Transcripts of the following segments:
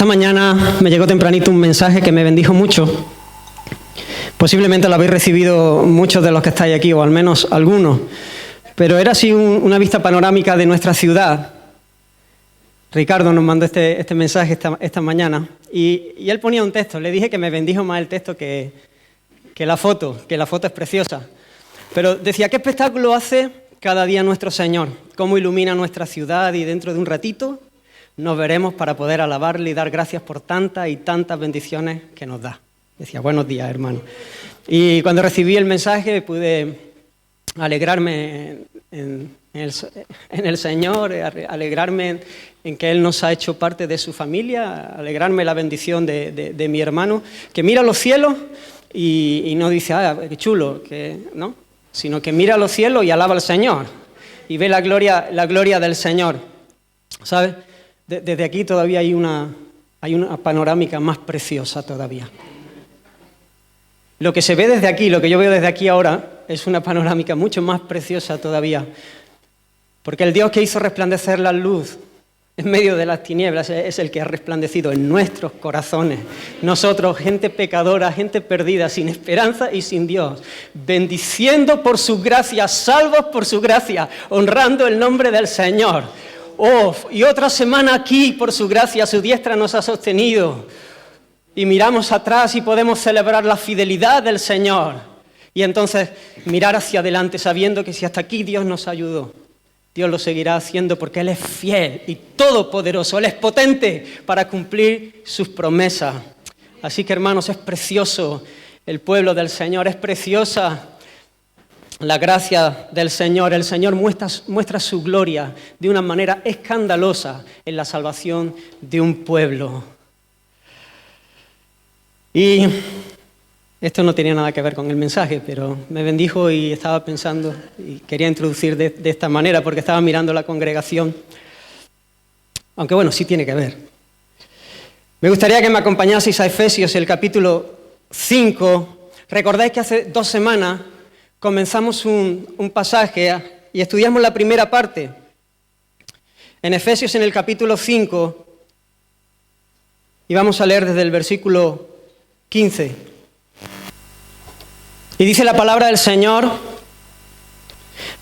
Esta mañana me llegó tempranito un mensaje que me bendijo mucho. Posiblemente lo habéis recibido muchos de los que estáis aquí, o al menos algunos. Pero era así una vista panorámica de nuestra ciudad. Ricardo nos mandó este mensaje esta mañana y él ponía un texto. Le dije que me bendijo más el texto que la foto es preciosa. Pero decía, ¿qué espectáculo hace cada día nuestro Señor? ¿Cómo ilumina nuestra ciudad? Y dentro de un ratito nos veremos para poder alabarle y dar gracias por tantas y tantas bendiciones que nos da. Decía, buenos días, hermano. Y cuando recibí el mensaje pude alegrarme en el Señor, alegrarme en que Él nos ha hecho parte de su familia, alegrarme la bendición de mi hermano, que mira los cielos y no dice, qué chulo, ¿no? Sino que mira los cielos y alaba al Señor y ve la gloria del Señor. ¿Sabes? Desde aquí todavía hay una panorámica más preciosa todavía. Lo que se ve desde aquí, lo que yo veo desde aquí ahora, es una panorámica mucho más preciosa todavía. Porque el Dios que hizo resplandecer la luz en medio de las tinieblas es el que ha resplandecido en nuestros corazones. Nosotros, gente pecadora, gente perdida, sin esperanza y sin Dios, bendiciendo por su gracia, salvos por su gracia, honrando el nombre del Señor. Y otra semana aquí, por su gracia, su diestra nos ha sostenido. Y miramos atrás y podemos celebrar la fidelidad del Señor. Y entonces mirar hacia adelante sabiendo que si hasta aquí Dios nos ayudó, Dios lo seguirá haciendo porque Él es fiel y todopoderoso. Él es potente para cumplir sus promesas. Así que, hermanos, es precioso el pueblo del Señor, es preciosa la gracia del Señor. El Señor muestra su gloria de una manera escandalosa en la salvación de un pueblo. Y esto no tenía nada que ver con el mensaje, pero me bendijo y estaba pensando y quería introducir de esta manera porque estaba mirando la congregación. Aunque bueno, sí tiene que ver. Me gustaría que me acompañaseis a Efesios, el capítulo 5. Recordáis que hace 2 semanas comenzamos un pasaje y estudiamos la primera parte. En Efesios, en el capítulo 5, y vamos a leer desde el versículo 15. Y dice la palabra del Señor: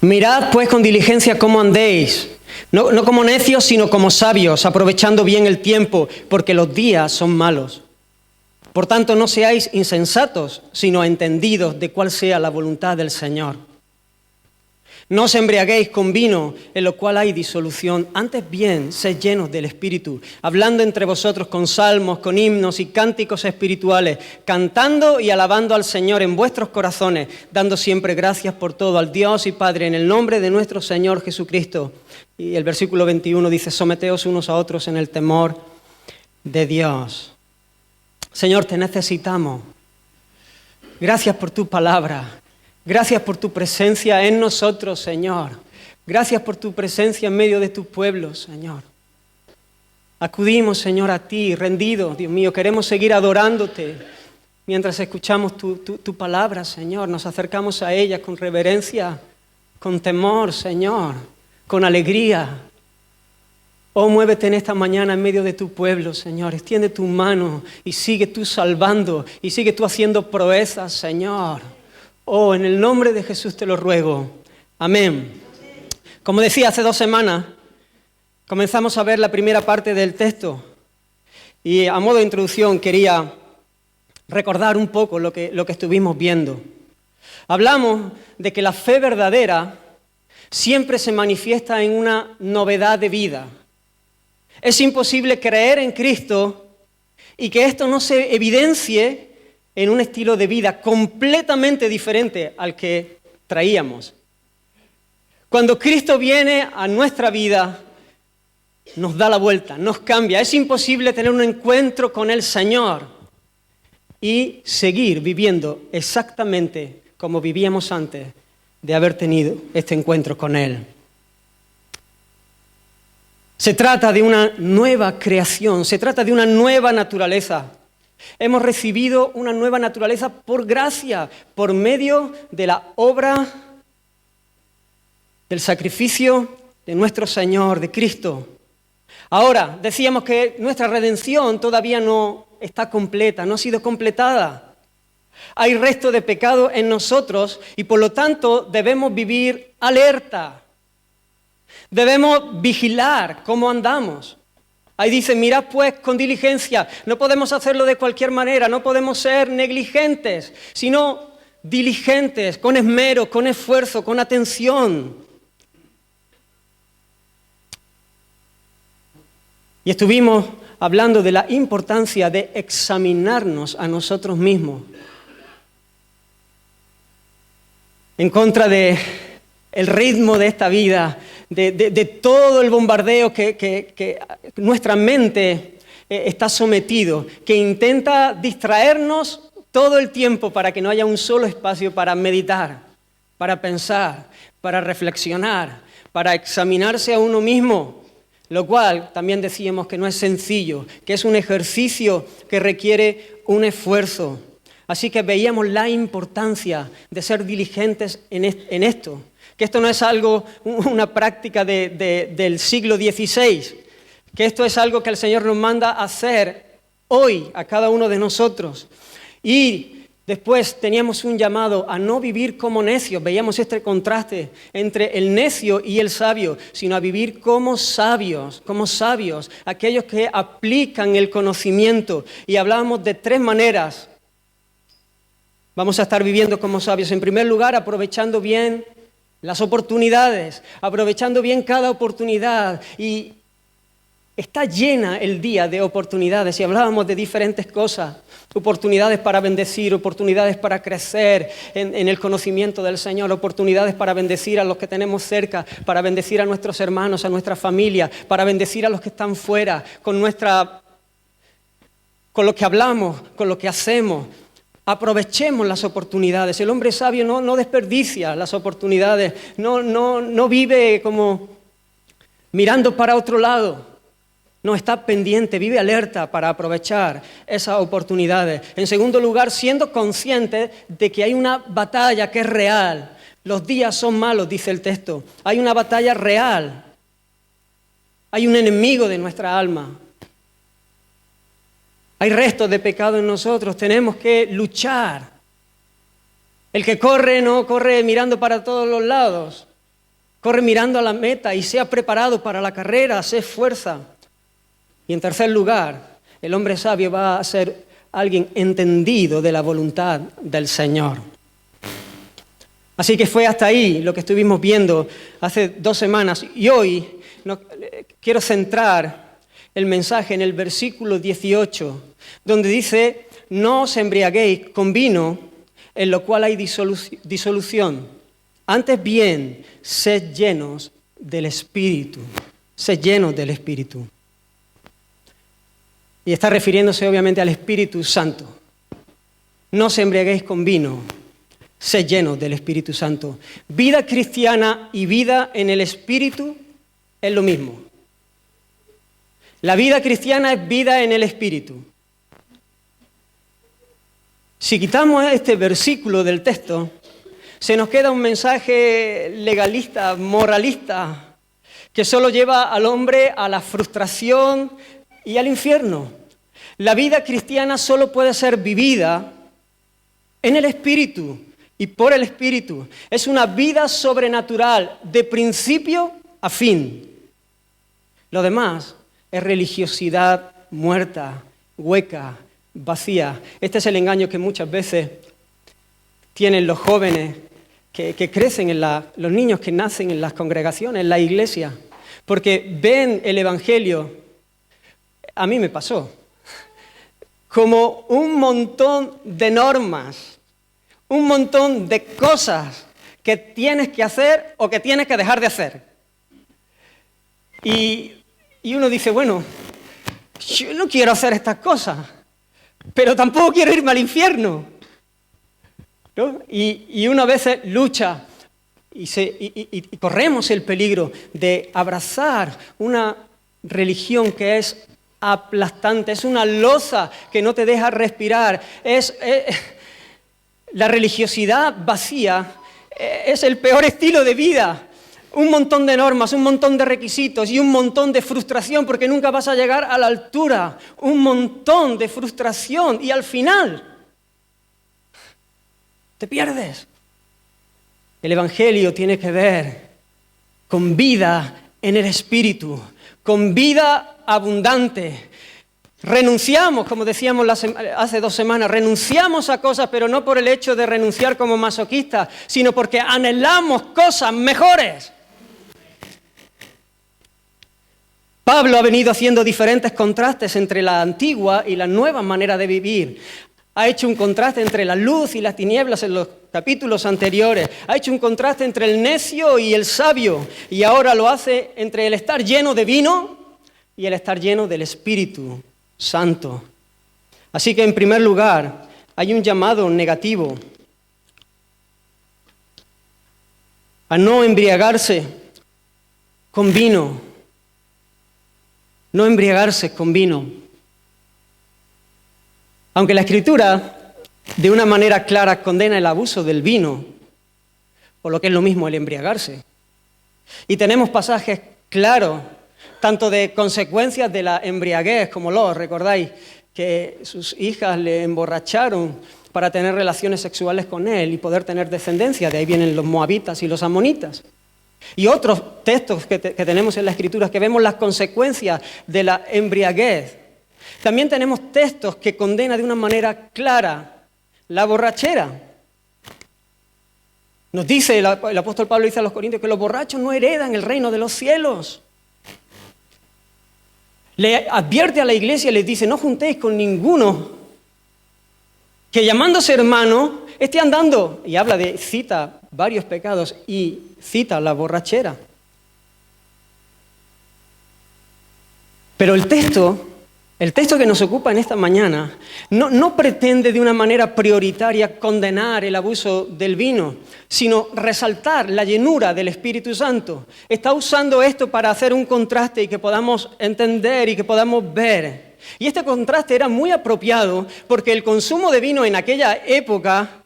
mirad pues con diligencia cómo andéis, no como necios, sino como sabios, aprovechando bien el tiempo, porque los días son malos. Por tanto, no seáis insensatos, sino entendidos de cuál sea la voluntad del Señor. No os embriaguéis con vino, en lo cual hay disolución. Antes bien, sed llenos del Espíritu, hablando entre vosotros con salmos, con himnos y cánticos espirituales, cantando y alabando al Señor en vuestros corazones, dando siempre gracias por todo al Dios y Padre, en el nombre de nuestro Señor Jesucristo. Y el versículo 21 dice, someteos unos a otros en el temor de Dios. Señor, te necesitamos. Gracias por tu palabra. Gracias por tu presencia en nosotros, Señor. Gracias por tu presencia en medio de tu pueblo, Señor. Acudimos, Señor, a ti, rendidos, Dios mío. Queremos seguir adorándote mientras escuchamos tu palabra, Señor. Nos acercamos a ella con reverencia, con temor, Señor, con alegría. Oh, muévete en esta mañana en medio de tu pueblo, Señor. Extiende tu mano y sigue tú salvando y sigue tú haciendo proezas, Señor. Oh, en el nombre de Jesús te lo ruego. Amén. Como decía, hace 2 semanas comenzamos a ver la primera parte del texto. Y a modo de introducción quería recordar un poco lo que estuvimos viendo. Hablamos de que la fe verdadera siempre se manifiesta en una novedad de vida. Es imposible creer en Cristo y que esto no se evidencie en un estilo de vida completamente diferente al que traíamos. Cuando Cristo viene a nuestra vida, nos da la vuelta, nos cambia. Es imposible tener un encuentro con el Señor y seguir viviendo exactamente como vivíamos antes de haber tenido este encuentro con Él. Se trata de una nueva creación, se trata de una nueva naturaleza. Hemos recibido una nueva naturaleza por gracia, por medio de la obra del sacrificio de nuestro Señor, de Cristo. Ahora, decíamos que nuestra redención todavía no está completa, no ha sido completada. Hay resto de pecado en nosotros y por lo tanto debemos vivir alerta. Debemos vigilar cómo andamos. Ahí dice, mirad pues con diligencia. No podemos hacerlo de cualquier manera, no podemos ser negligentes, sino diligentes, con esmero, con esfuerzo, con atención. Y estuvimos hablando de la importancia de examinarnos a nosotros mismos. En contra del ritmo de esta vida, de todo el bombardeo que nuestra mente está sometido, que intenta distraernos todo el tiempo para que no haya un solo espacio para meditar, para pensar, para reflexionar, para examinarse a uno mismo, lo cual también decíamos que no es sencillo, que es un ejercicio que requiere un esfuerzo. Así que veíamos la importancia de ser diligentes en esto, que esto no es algo, una práctica del siglo XVI, que esto es algo que el Señor nos manda a hacer hoy a cada uno de nosotros. Y después teníamos un llamado a no vivir como necios, veíamos este contraste entre el necio y el sabio, sino a vivir como sabios, aquellos que aplican el conocimiento. Y hablábamos de 3 maneras. Vamos a estar viviendo como sabios. En primer lugar, aprovechando bien las oportunidades, aprovechando bien cada oportunidad. Y está llena el día de oportunidades. Y hablábamos de diferentes cosas. Oportunidades para bendecir, oportunidades para crecer en el conocimiento del Señor, oportunidades para bendecir a los que tenemos cerca, para bendecir a nuestros hermanos, a nuestra familia, para bendecir a los que están fuera, con lo que hablamos, con lo que hacemos. Aprovechemos las oportunidades. El hombre sabio no desperdicia las oportunidades, no vive como mirando para otro lado. No, está pendiente, vive alerta para aprovechar esas oportunidades. En segundo lugar, siendo consciente de que hay una batalla que es real. Los días son malos, dice el texto. Hay una batalla real. Hay un enemigo de nuestra alma. Hay restos de pecado en nosotros, tenemos que luchar. El que corre no corre mirando para todos los lados, corre mirando a la meta y sea preparado para la carrera, se esfuerza. Y en tercer lugar, el hombre sabio va a ser alguien entendido de la voluntad del Señor. Así que fue hasta ahí lo que estuvimos viendo hace 2 semanas. Y hoy quiero centrar el mensaje en el versículo 18, donde dice, no os embriaguéis con vino, en lo cual hay disolución. Antes bien, sed llenos del Espíritu. Sed llenos del Espíritu. Y está refiriéndose obviamente al Espíritu Santo. No os embriaguéis con vino, sed llenos del Espíritu Santo. Vida cristiana y vida en el Espíritu es lo mismo. La vida cristiana es vida en el Espíritu. Si quitamos este versículo del texto, se nos queda un mensaje legalista, moralista, que solo lleva al hombre a la frustración y al infierno. La vida cristiana solo puede ser vivida en el Espíritu y por el Espíritu. Es una vida sobrenatural, de principio a fin. Lo demás es religiosidad muerta, hueca, vacía. Este es el engaño que muchas veces tienen los jóvenes que crecen, los niños que nacen en las congregaciones, en la iglesia, porque ven el Evangelio, a mí me pasó, como un montón de normas, un montón de cosas que tienes que hacer o que tienes que dejar de hacer. Y uno dice, bueno, yo no quiero hacer estas cosas, pero tampoco quiero irme al infierno, ¿no? Y uno a veces lucha y corremos el peligro de abrazar una religión que es aplastante, es una losa que no te deja respirar, la religiosidad vacía es el peor estilo de vida. un montón de normas, un montón de requisitos y un montón de frustración porque nunca vas a llegar a la altura. Un montón de frustración y al final te pierdes. El Evangelio tiene que ver con vida en el Espíritu, con vida abundante. Renunciamos, como decíamos hace 2 semanas, renunciamos a cosas, pero no por el hecho de renunciar como masoquistas, sino porque anhelamos cosas mejores. Pablo ha venido haciendo diferentes contrastes entre la antigua y la nueva manera de vivir. Ha hecho un contraste entre la luz y las tinieblas en los capítulos anteriores. Ha hecho un contraste entre el necio y el sabio. Y ahora lo hace entre el estar lleno de vino y el estar lleno del Espíritu Santo. Así que en primer lugar, hay un llamado negativo a no embriagarse con vino. No embriagarse con vino. Aunque la Escritura, de una manera clara, condena el abuso del vino, o lo que es lo mismo el embriagarse. Y tenemos pasajes claros, tanto de consecuencias de la embriaguez, como recordáis, que sus hijas le emborracharon para tener relaciones sexuales con él y poder tener descendencia. De ahí vienen los moabitas y los amonitas. Y otros textos que tenemos en la Escritura que vemos las consecuencias de la embriaguez. También tenemos textos que condenan de una manera clara la borrachera. Nos dice el apóstol Pablo, dice a los Corintios, que los borrachos no heredan el reino de los cielos. Le advierte a la iglesia y les dice, no juntéis con ninguno que llamándose hermano esté andando, y cita varios pecados y cita la borrachera. Pero el texto que nos ocupa en esta mañana no pretende de una manera prioritaria condenar el abuso del vino, sino resaltar la llenura del Espíritu Santo. Está usando esto para hacer un contraste y que podamos entender y que podamos ver. Y este contraste era muy apropiado porque el consumo de vino en aquella época,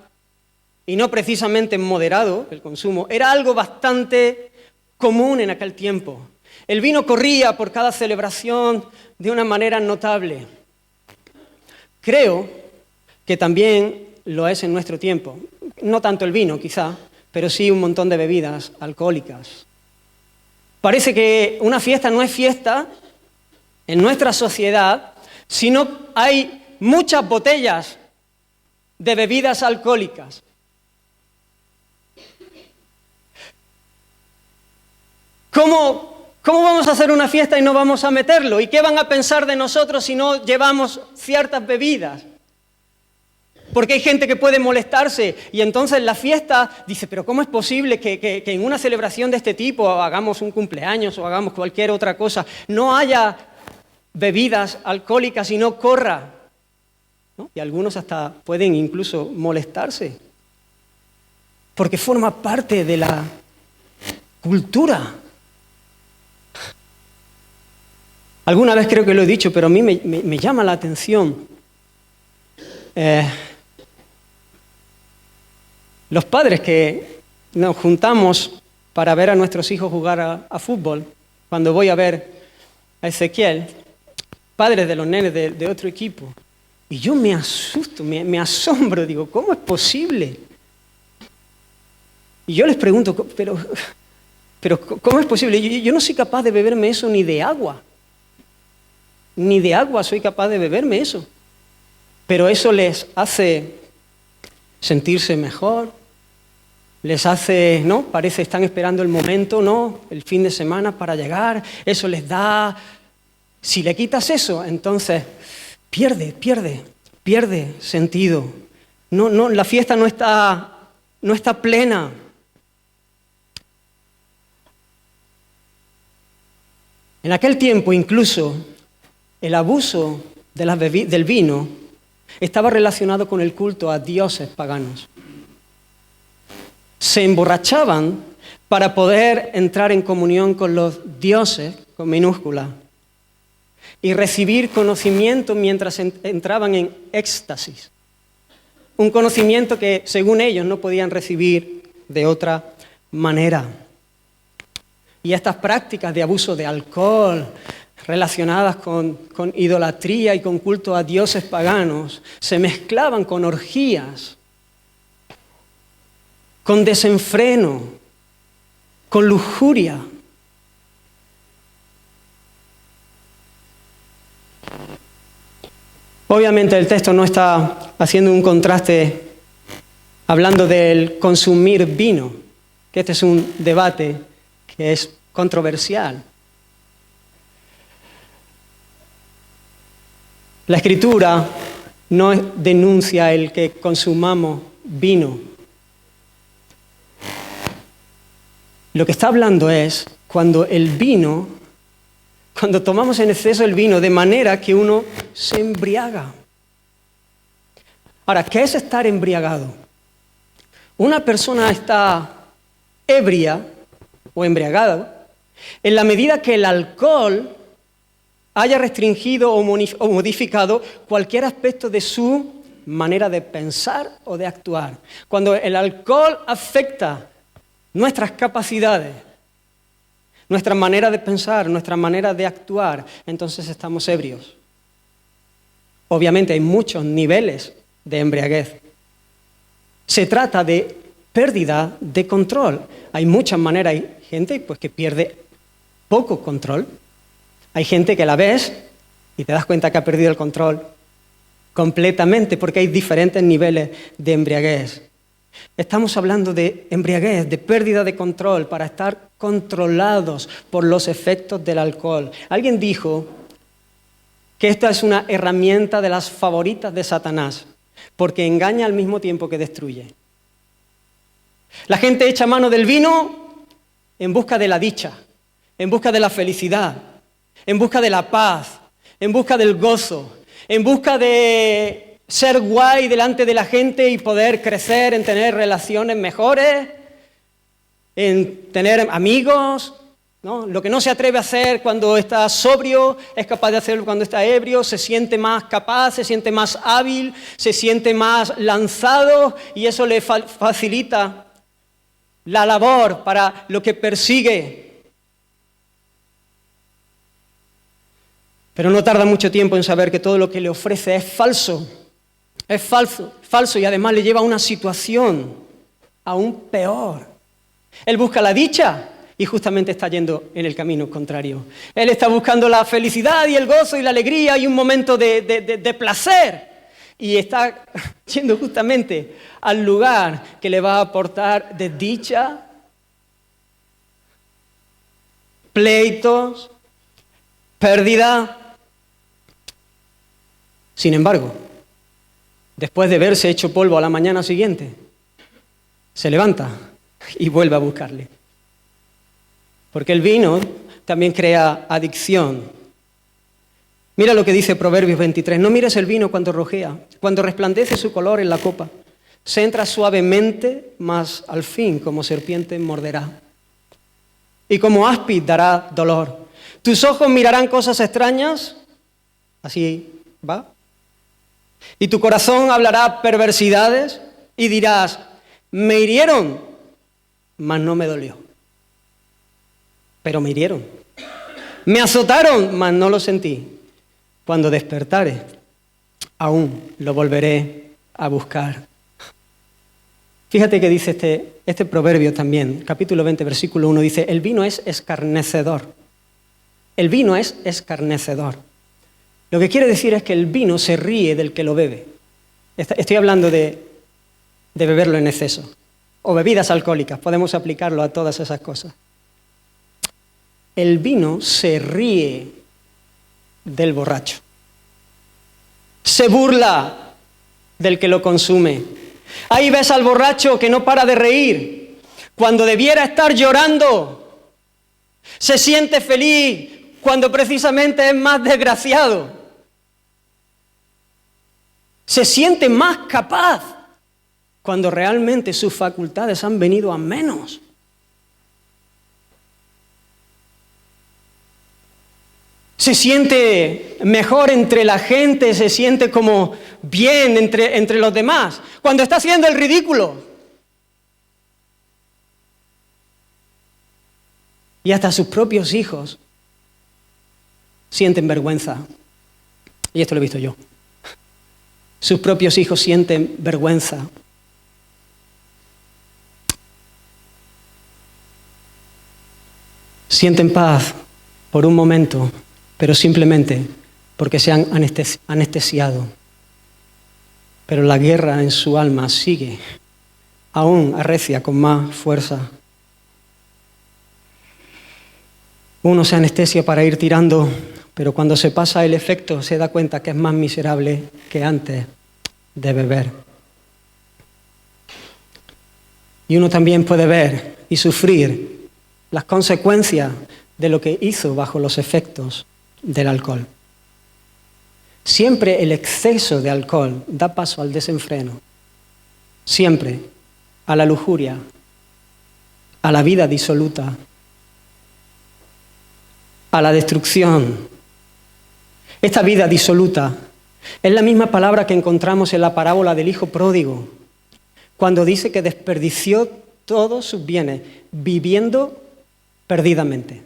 y no precisamente moderado el consumo, era algo bastante común en aquel tiempo. El vino corría por cada celebración de una manera notable. Creo que también lo es en nuestro tiempo. No tanto el vino, quizá, pero sí un montón de bebidas alcohólicas. Parece que una fiesta no es fiesta en nuestra sociedad, sino hay muchas botellas de bebidas alcohólicas. ¿Cómo vamos a hacer una fiesta y no vamos a meterlo? ¿Y qué van a pensar de nosotros si no llevamos ciertas bebidas? Porque hay gente que puede molestarse y entonces la fiesta dice, pero ¿cómo es posible que en una celebración de este tipo, hagamos un cumpleaños o hagamos cualquier otra cosa, no haya bebidas alcohólicas y no corra? ¿No? Y algunos hasta pueden incluso molestarse, porque forma parte de la cultura. Alguna vez creo que lo he dicho, pero a mí me llama la atención. Los padres que nos juntamos para ver a nuestros hijos jugar a fútbol, cuando voy a ver a Ezequiel, padres de los nenes de otro equipo, y yo me asusto, me asombro, digo, ¿cómo es posible? Y yo les pregunto, pero ¿cómo es posible? Yo no soy capaz de beberme eso ni de agua. Ni de agua soy capaz de beberme eso. Pero eso les hace sentirse mejor, les hace, ¿no? Parece están esperando el momento, ¿no? El fin de semana para llegar, eso les da. Si le quitas eso, entonces pierde sentido. No, la fiesta no está plena. En aquel tiempo incluso el abuso de del vino estaba relacionado con el culto a dioses paganos. Se emborrachaban para poder entrar en comunión con los dioses, con minúscula, y recibir conocimiento mientras entraban en éxtasis. Un conocimiento que, según ellos, no podían recibir de otra manera. Y estas prácticas de abuso de alcohol, relacionadas con idolatría y con culto a dioses paganos, se mezclaban con orgías, con desenfreno, con lujuria. Obviamente el texto no está haciendo un contraste hablando del consumir vino, que este es un debate que es controversial. La Escritura no denuncia el que consumamos vino. Lo que está hablando es cuando tomamos en exceso el vino de manera que uno se embriaga. Ahora, ¿qué es estar embriagado? Una persona está ebria o embriagada en la medida que el alcohol haya restringido o modificado cualquier aspecto de su manera de pensar o de actuar. Cuando el alcohol afecta nuestras capacidades, nuestra manera de pensar, nuestra manera de actuar, entonces estamos ebrios. Obviamente hay muchos niveles de embriaguez. Se trata de pérdida de control. Hay muchas maneras. Hay gente que pierde poco control. Hay gente que la ves y te das cuenta que ha perdido el control completamente porque hay diferentes niveles de embriaguez. Estamos hablando de embriaguez, de pérdida de control para estar controlados por los efectos del alcohol. Alguien dijo que esta es una herramienta de las favoritas de Satanás porque engaña al mismo tiempo que destruye. La gente echa mano del vino en busca de la dicha, en busca de la felicidad, en busca de la paz, en busca del gozo, en busca de ser guay delante de la gente y poder crecer en tener relaciones mejores, en tener amigos, ¿no? Lo que no se atreve a hacer cuando está sobrio, es capaz de hacerlo cuando está ebrio, se siente más capaz, se siente más hábil, se siente más lanzado y eso le facilita la labor para lo que persigue. Pero no tarda mucho tiempo en saber que todo lo que le ofrece es falso y además le lleva a una situación aún peor. Él busca la dicha y justamente está yendo en el camino contrario. Él está buscando la felicidad y el gozo y la alegría y un momento de placer y está yendo justamente al lugar que le va a aportar desdicha, pleitos, pérdida. Sin embargo, después de verse hecho polvo a la mañana siguiente, se levanta y vuelve a buscarle. Porque el vino también crea adicción. Mira lo que dice Proverbios 23. No mires el vino cuando rojea, cuando resplandece su color en la copa. Se entra suavemente, mas al fin como serpiente morderá. Y como áspid dará dolor. Tus ojos mirarán cosas extrañas. Así va. Y tu corazón hablará perversidades y dirás, me hirieron, mas no me dolió. Pero me hirieron. Me azotaron, mas no lo sentí. Cuando despertare, aún lo volveré a buscar. Fíjate que dice este proverbio también, capítulo 20, versículo 1, dice, el vino es escarnecedor. El vino es escarnecedor. Lo que quiere decir es que el vino se ríe del que lo bebe. Estoy hablando de beberlo en exceso. O bebidas alcohólicas, podemos aplicarlo a todas esas cosas. El vino se ríe del borracho. Se burla del que lo consume. Ahí ves al borracho que no para de reír cuando debiera estar llorando. Se siente feliz cuando precisamente es más desgraciado. Se siente más capaz cuando realmente sus facultades han venido a menos. Se siente mejor entre la gente, se siente como bien entre los demás, cuando está haciendo el ridículo. Y hasta sus propios hijos sienten vergüenza. Y esto lo he visto yo. Sus propios hijos sienten vergüenza. Sienten paz por un momento, pero simplemente porque se han anestesiado. Pero la guerra en su alma sigue, aún arrecia con más fuerza. Uno se anestesia para ir tirando, pero cuando se pasa el efecto se da cuenta que es más miserable que antes de beber. Y uno también puede ver y sufrir las consecuencias de lo que hizo bajo los efectos del alcohol. Siempre el exceso de alcohol da paso al desenfreno, siempre a la lujuria, a la vida disoluta, a la destrucción. Esta vida disoluta es la misma palabra que encontramos en la parábola del hijo pródigo, cuando dice que desperdició todos sus bienes viviendo perdidamente.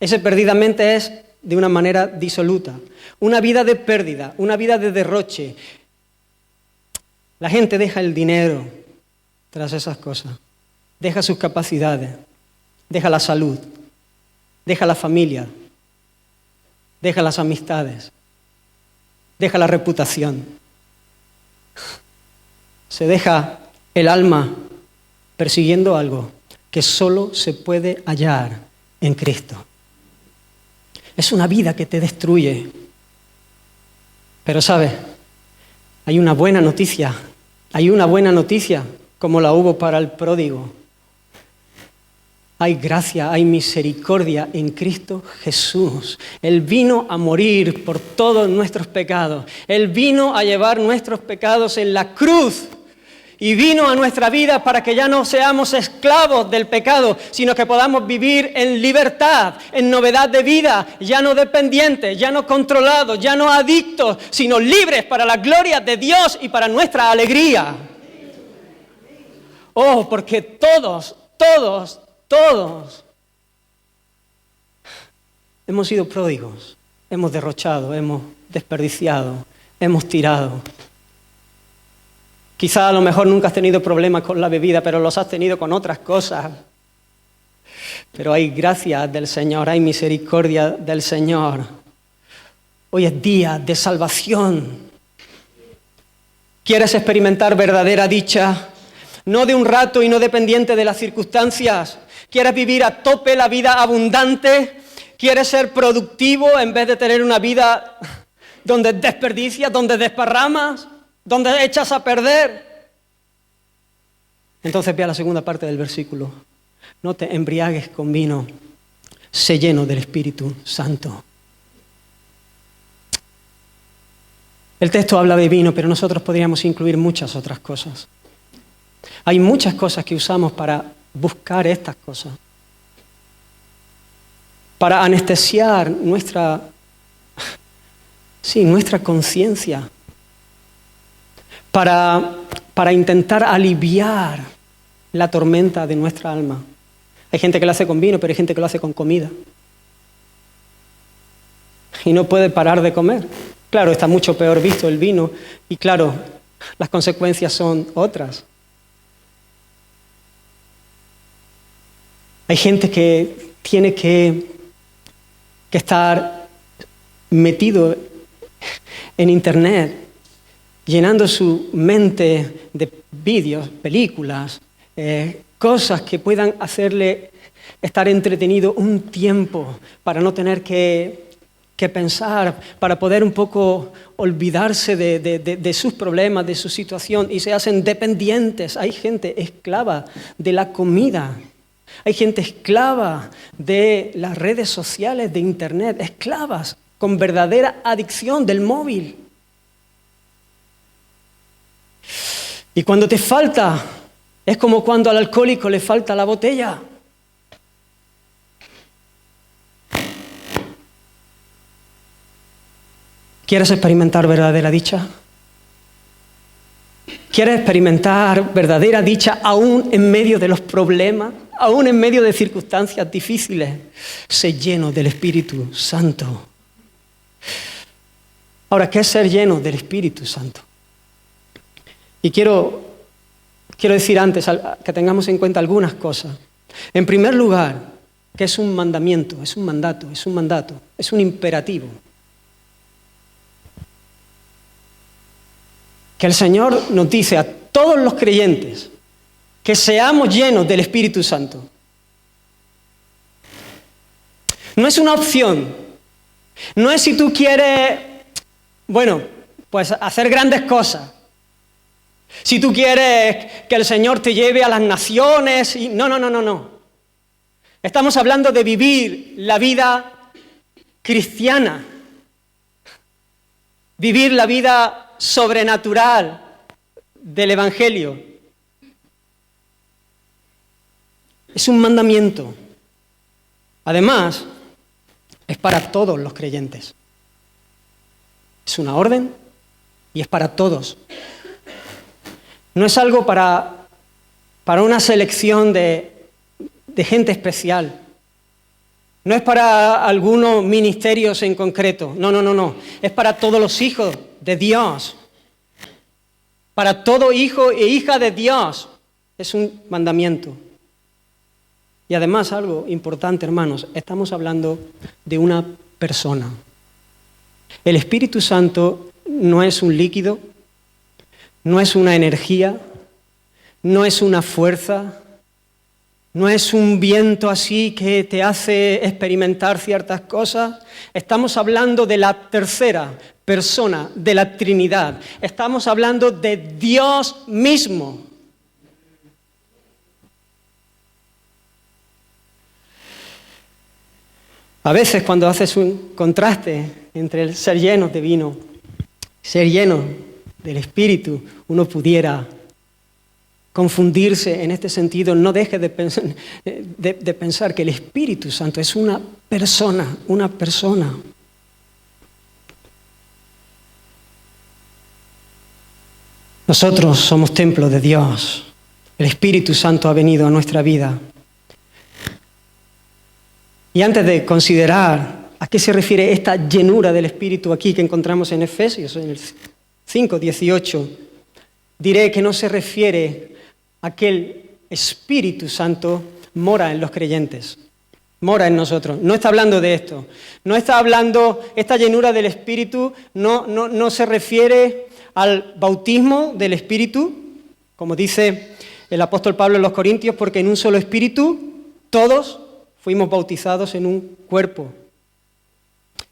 Ese perdidamente es de una manera disoluta. Una vida de pérdida, una vida de derroche. La gente deja el dinero tras esas cosas. Deja sus capacidades. Deja la salud. Deja la familia. Deja las amistades. Deja la reputación. Se deja el alma persiguiendo algo que solo se puede hallar en Cristo. Es una vida que te destruye. Pero ¿sabes? Hay una buena noticia. Hay una buena noticia, como la hubo para el pródigo. Hay gracia, hay misericordia en Cristo Jesús. Él vino a morir por todos nuestros pecados. Él vino a llevar nuestros pecados en la cruz. Y vino a nuestra vida para que ya no seamos esclavos del pecado, sino que podamos vivir en libertad, en novedad de vida, ya no dependientes, ya no controlados, ya no adictos, sino libres para la gloria de Dios y para nuestra alegría. Oh, porque todos hemos sido pródigos, hemos derrochado, hemos desperdiciado, hemos tirado. Quizá a lo mejor nunca has tenido problemas con la bebida, pero los has tenido con otras cosas. Pero hay gracia del Señor, hay misericordia del Señor. Hoy es día de salvación. ¿Quieres experimentar verdadera dicha? No de un rato y no dependiente de las circunstancias. ¿Quieres vivir a tope la vida abundante? ¿Quieres ser productivo en vez de tener una vida donde desperdicias, donde desparramas? ¿Dónde echas a perder? Entonces ve a la segunda parte del versículo. No te embriagues con vino, sé lleno del Espíritu Santo. El texto habla de vino, pero nosotros podríamos incluir muchas otras cosas. Hay muchas cosas que usamos para buscar estas cosas. Para anestesiar nuestra conciencia. Para intentar aliviar la tormenta de nuestra alma. Hay gente que lo hace con vino, pero hay gente que lo hace con comida. Y no puede parar de comer. Claro, está mucho peor visto el vino y claro, las consecuencias son otras. Hay gente que tiene que estar metido en internet, llenando su mente de vídeos, películas, cosas que puedan hacerle estar entretenido un tiempo para no tener que pensar, para poder un poco olvidarse de sus problemas, de su situación, y se hacen dependientes. Hay gente esclava de la comida. Hay gente esclava de las redes sociales, de internet, esclavas con verdadera adicción del móvil. Y cuando te falta, es como cuando al alcohólico le falta la botella. ¿Quieres experimentar verdadera dicha? ¿Quieres experimentar verdadera dicha aún en medio de los problemas, aún en medio de circunstancias difíciles, sé lleno del Espíritu Santo. Ahora, ¿qué es ser lleno del Espíritu Santo? Y quiero decir antes que tengamos en cuenta algunas cosas. En primer lugar, que es un mandamiento, es un mandato, es un imperativo. Que el Señor nos dice a todos los creyentes que seamos llenos del Espíritu Santo. No es una opción. No es si tú quieres, pues hacer grandes cosas. Si tú quieres que el Señor te lleve a las naciones. No. Estamos hablando de vivir la vida cristiana. Vivir la vida sobrenatural del Evangelio. Es un mandamiento. Además, es para todos los creyentes. Es una orden y es para todos. No es algo para una selección de gente especial. No es para algunos ministerios en concreto. No. Es para todos los hijos de Dios. Para todo hijo e hija de Dios. Es un mandamiento. Y además, algo importante, hermanos, estamos hablando de una persona. El Espíritu Santo no es un líquido, no es una energía, no es una fuerza, no es un viento así que te hace experimentar ciertas cosas. Estamos hablando de la tercera persona de la Trinidad. Estamos hablando de Dios mismo. A veces cuando haces un contraste entre el ser lleno de vino, ser lleno del Espíritu, uno pudiera confundirse en este sentido. No deje de pensar que el Espíritu Santo es una persona. Nosotros somos templo de Dios. El Espíritu Santo ha venido a nuestra vida. Y antes de considerar a qué se refiere esta llenura del Espíritu aquí que encontramos en Efesios, en el 5:18, diré que no se refiere a que el Espíritu Santo mora en los creyentes, mora en nosotros. No está hablando de esto. No está hablando, esta llenura del Espíritu no se refiere al bautismo del Espíritu, como dice el apóstol Pablo en los Corintios, porque en un solo Espíritu todos fuimos bautizados en un cuerpo.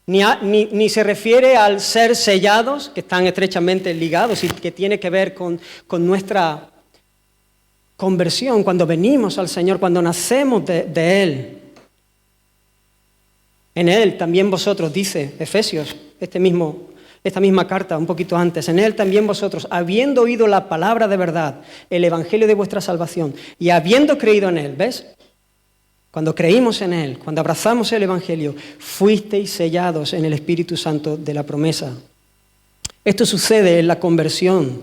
Ni se refiere al ser sellados, que están estrechamente ligados y que tiene que ver con nuestra conversión, cuando venimos al Señor, cuando nacemos de Él. En Él también vosotros, dice Efesios, esta misma carta, un poquito antes, en Él también vosotros, habiendo oído la palabra de verdad, el evangelio de vuestra salvación, y habiendo creído en Él, ¿ves? Cuando creímos en Él, cuando abrazamos el evangelio, fuisteis sellados en el Espíritu Santo de la promesa. Esto sucede en la conversión.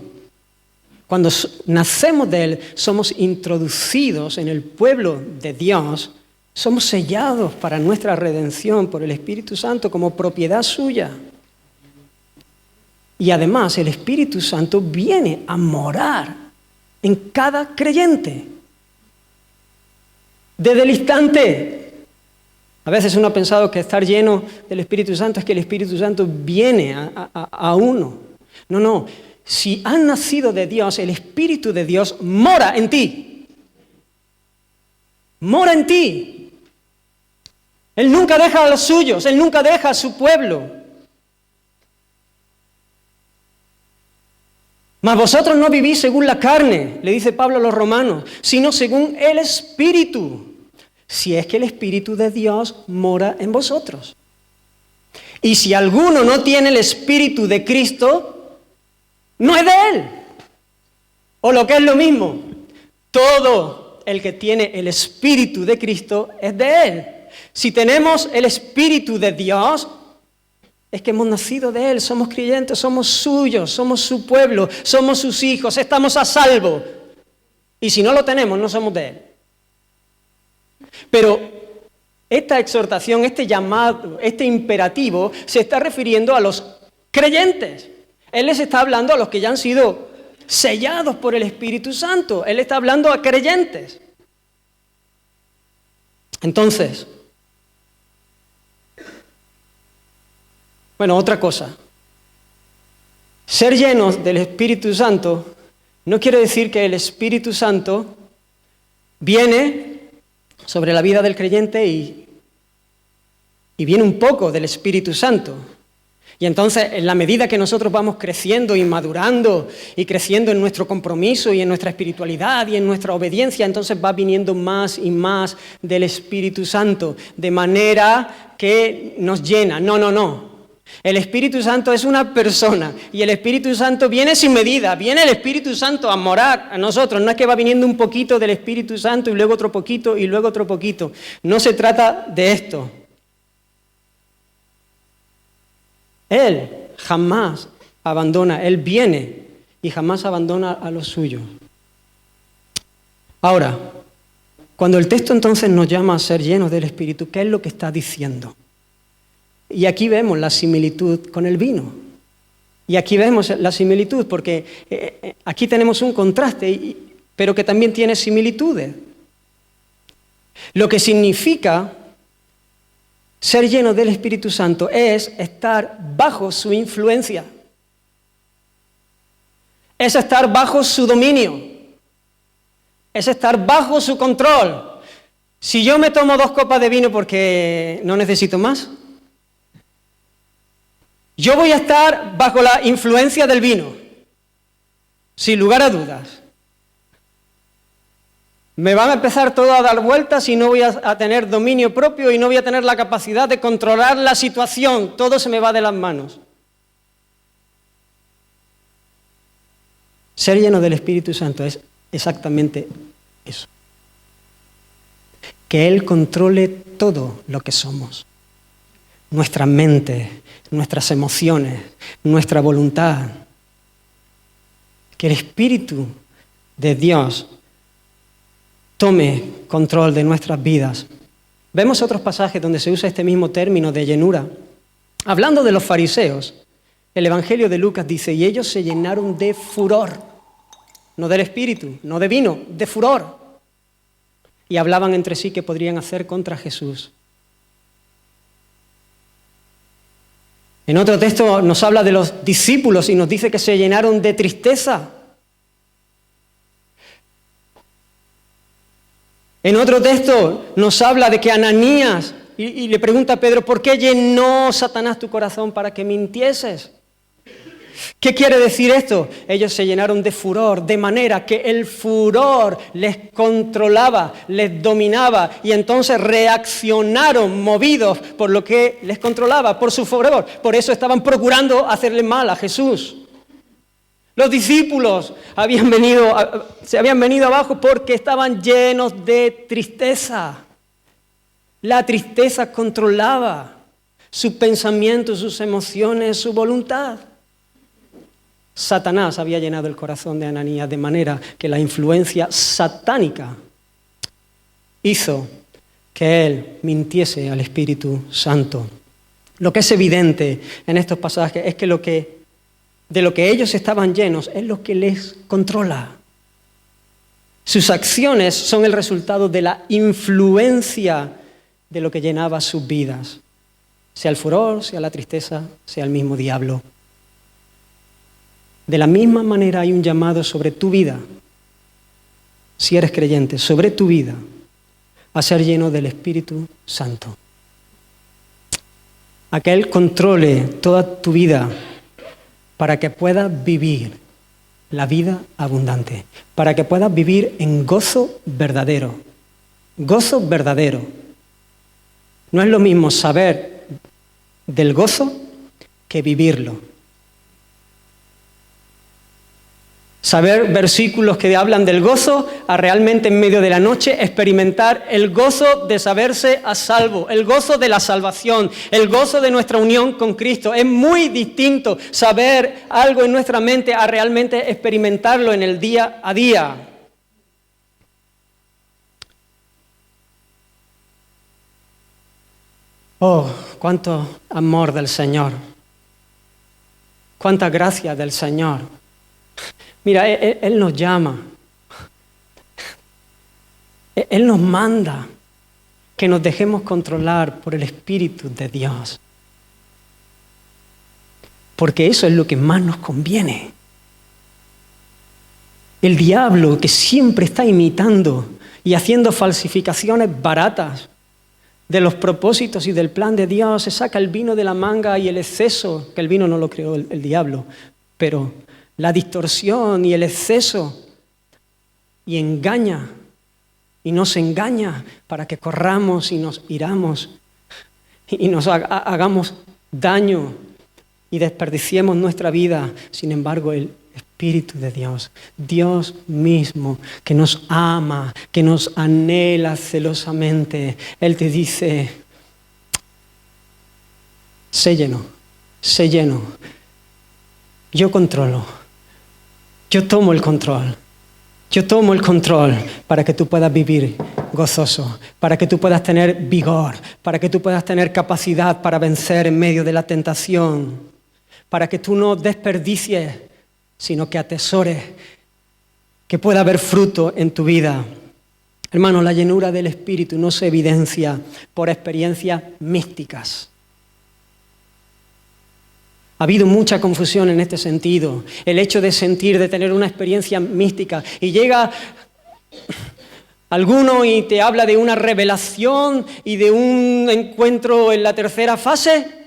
Cuando nacemos de Él, somos introducidos en el pueblo de Dios, somos sellados para nuestra redención por el Espíritu Santo como propiedad suya. Y además el Espíritu Santo viene a morar en cada creyente. Desde el instante. A veces uno ha pensado que estar lleno del Espíritu Santo es que el Espíritu Santo viene a uno. No. Si has nacido de Dios, el Espíritu de Dios mora en ti. Mora en ti. Él nunca deja a los suyos, Él nunca deja a su pueblo. Mas vosotros no vivís según la carne, le dice Pablo a los romanos, sino según el Espíritu. Si es que el Espíritu de Dios mora en vosotros. Y si alguno no tiene el Espíritu de Cristo, no es de Él. O lo que es lo mismo, todo el que tiene el Espíritu de Cristo es de Él. Si tenemos el Espíritu de Dios, es que hemos nacido de Él, somos creyentes, somos suyos, somos su pueblo, somos sus hijos, estamos a salvo. Y si no lo tenemos, no somos de Él. Pero esta exhortación, este llamado, este imperativo se está refiriendo a los creyentes. Él les está hablando a los que ya han sido sellados por el Espíritu Santo. Él está hablando a creyentes. Entonces, bueno, otra cosa. Ser llenos del Espíritu Santo no quiere decir que el Espíritu Santo viene sobre la vida del creyente y viene un poco del Espíritu Santo. Y entonces, en la medida que nosotros vamos creciendo y madurando y creciendo en nuestro compromiso y en nuestra espiritualidad y en nuestra obediencia, entonces va viniendo más y más del Espíritu Santo, de manera que nos llena. No. El Espíritu Santo es una persona y el Espíritu Santo viene sin medida, viene el Espíritu Santo a morar a nosotros. No es que va viniendo un poquito del Espíritu Santo y luego otro poquito y luego otro poquito. No se trata de esto. Él jamás abandona, Él viene y jamás abandona a los suyos. Ahora, cuando el texto entonces nos llama a ser llenos del Espíritu, ¿qué es lo que está diciendo? Y aquí vemos la similitud con el vino. Y aquí vemos la similitud porque aquí tenemos un contraste, pero que también tiene similitudes. Lo que significa ser lleno del Espíritu Santo es estar bajo su influencia. Es estar bajo su dominio. Es estar bajo su control. Si yo me tomo 2 copas de vino porque no necesito más, yo voy a estar bajo la influencia del vino, sin lugar a dudas. Me van a empezar todo a dar vueltas y no voy a tener dominio propio y no voy a tener la capacidad de controlar la situación. Todo se me va de las manos. Ser lleno del Espíritu Santo es exactamente eso. Que Él controle todo lo que somos. Nuestra mente, nuestras emociones, nuestra voluntad. Que el Espíritu de Dios tome control de nuestras vidas. Vemos otros pasajes donde se usa este mismo término de llenura. Hablando de los fariseos, el Evangelio de Lucas dice, y ellos se llenaron de furor, no del Espíritu, no de vino, de furor. Y hablaban entre sí qué podrían hacer contra Jesús. En otro texto nos habla de los discípulos y nos dice que se llenaron de tristeza. En otro texto nos habla de que Ananías, y le pregunta a Pedro, ¿por qué llenó Satanás tu corazón para que mintieses? ¿Qué quiere decir esto? Ellos se llenaron de furor, de manera que el furor les controlaba, les dominaba, y entonces reaccionaron movidos por lo que les controlaba, por su furor. Por eso estaban procurando hacerle mal a Jesús. Los discípulos se habían venido abajo porque estaban llenos de tristeza. La tristeza controlaba sus pensamientos, sus emociones, su voluntad. Satanás había llenado el corazón de Ananías de manera que la influencia satánica hizo que él mintiese al Espíritu Santo. Lo que es evidente en estos pasajes es que de lo que ellos estaban llenos es lo que les controla. Sus acciones son el resultado de la influencia de lo que llenaba sus vidas, sea el furor, sea la tristeza, sea el mismo diablo. De la misma manera hay un llamado sobre tu vida, si eres creyente, sobre tu vida, a ser lleno del Espíritu Santo. A que Él controle toda tu vida para que puedas vivir la vida abundante, para que puedas vivir en gozo verdadero. Gozo verdadero. No es lo mismo saber del gozo que vivirlo. Saber versículos que hablan del gozo a realmente en medio de la noche experimentar el gozo de saberse a salvo, el gozo de la salvación, el gozo de nuestra unión con Cristo. Es muy distinto saber algo en nuestra mente a realmente experimentarlo en el día a día. Oh, cuánto amor del Señor. Cuánta gracia del Señor. Mira, Él nos llama. Él nos manda que nos dejemos controlar por el Espíritu de Dios. Porque eso es lo que más nos conviene. El diablo, que siempre está imitando y haciendo falsificaciones baratas de los propósitos y del plan de Dios, se saca el vino de la manga y el exceso, que el vino no lo creó el diablo, pero la distorsión y el exceso, y engaña, y nos engaña para que corramos y nos iramos y nos hagamos daño y desperdiciemos nuestra vida. Sin embargo, el Espíritu de Dios, Dios mismo, que nos ama, que nos anhela celosamente, Él te dice: sé lleno, yo controlo, yo tomo el control. Yo tomo el control para que tú puedas vivir gozoso, para que tú puedas tener vigor, para que tú puedas tener capacidad para vencer en medio de la tentación, para que tú no desperdicies, sino que atesores, que pueda haber fruto en tu vida. Hermanos, la llenura del Espíritu no se evidencia por experiencias místicas. Ha habido mucha confusión en este sentido. El hecho de sentir, de tener una experiencia mística. Y llega alguno y te habla de una revelación y de un encuentro en la tercera fase.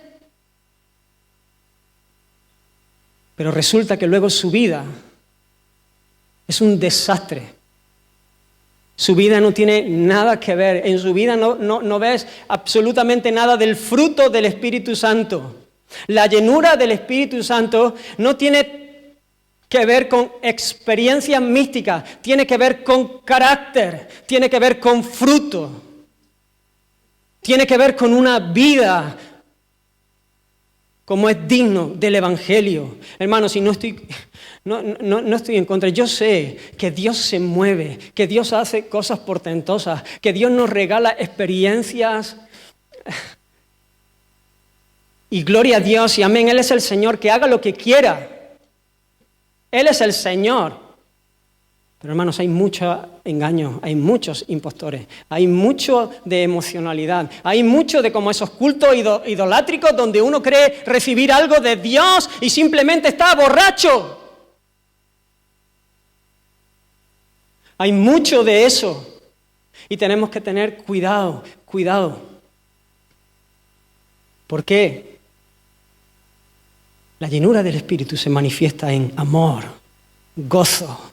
Pero resulta que luego su vida es un desastre. Su vida no tiene nada que ver. En su vida no ves absolutamente nada del fruto del Espíritu Santo. La llenura del Espíritu Santo no tiene que ver con experiencias místicas, tiene que ver con carácter, tiene que ver con fruto, tiene que ver con una vida como es digno del Evangelio. Hermanos, si no estoy en contra, yo sé que Dios se mueve, que Dios hace cosas portentosas, que Dios nos regala experiencias. Y gloria a Dios y amén. Él es el Señor, que haga lo que quiera. Él es el Señor. Pero hermanos, hay mucho engaño, hay muchos impostores, hay mucho de emocionalidad, hay mucho de como esos cultos idolátricos donde uno cree recibir algo de Dios y simplemente está borracho. Hay mucho de eso y tenemos que tener cuidado. ¿Por qué? La llenura del Espíritu se manifiesta en amor, gozo,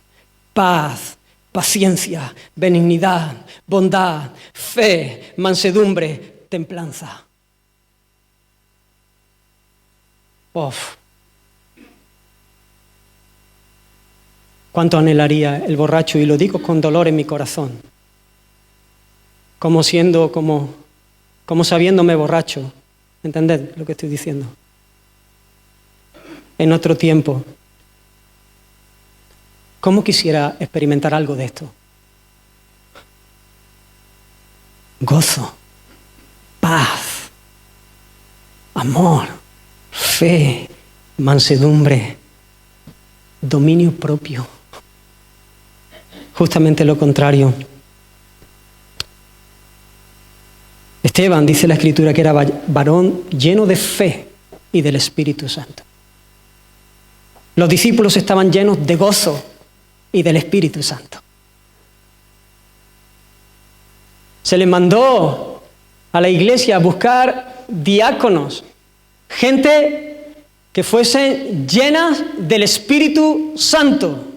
paz, paciencia, benignidad, bondad, fe, mansedumbre, templanza. ¿Cuánto anhelaría el borracho? Y lo digo con dolor en mi corazón. Como sabiéndome borracho. ¿Entended lo que estoy diciendo? En otro tiempo, ¿cómo quisiera experimentar algo de esto? Gozo, paz, amor, fe, mansedumbre, dominio propio. Justamente lo contrario. Esteban, dice la Escritura, que era varón lleno de fe y del Espíritu Santo. Los discípulos estaban llenos de gozo y del Espíritu Santo. Se les mandó a la iglesia a buscar diáconos, gente que fuesen llenas del Espíritu Santo.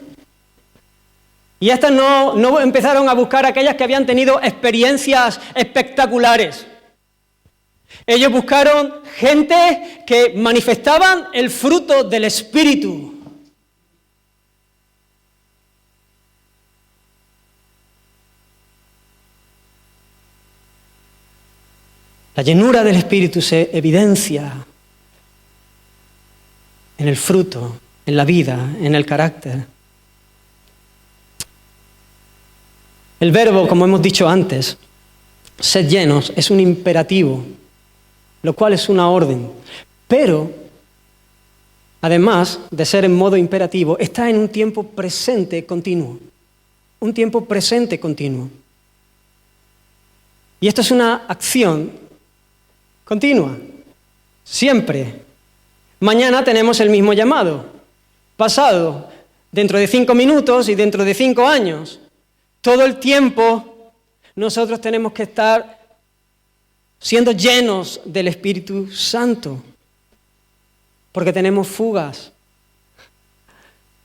Y estas no empezaron a buscar aquellas que habían tenido experiencias espectaculares. Ellos buscaron gente que manifestaban el fruto del Espíritu. La llenura del Espíritu se evidencia en el fruto, en la vida, en el carácter. El verbo, como hemos dicho antes, sed llenos, es un imperativo. lo cual es una orden. Pero, además de ser en modo imperativo, está en un tiempo presente continuo. Un tiempo presente continuo. Y esto es una acción continua, siempre. Mañana tenemos el mismo llamado. Pasado, dentro de 5 minutos y dentro de 5 años. Todo el tiempo nosotros tenemos que estar siendo llenos del Espíritu Santo. Porque tenemos fugas.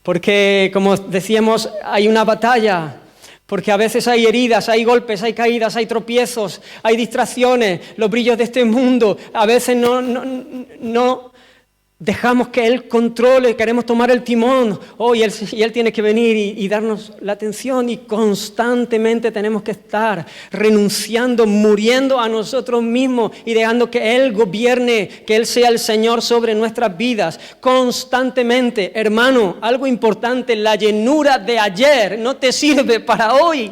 Porque, como decíamos, hay una batalla. Porque a veces hay heridas, hay golpes, hay caídas, hay tropiezos, hay distracciones, los brillos de este mundo. A veces no dejamos que Él controle, queremos tomar el timón. Y Él tiene que venir y darnos la atención. Y constantemente tenemos que estar renunciando, muriendo a nosotros mismos y dejando que Él gobierne, que Él sea el Señor sobre nuestras vidas. Constantemente, hermano, algo importante, la llenura de ayer no te sirve para hoy.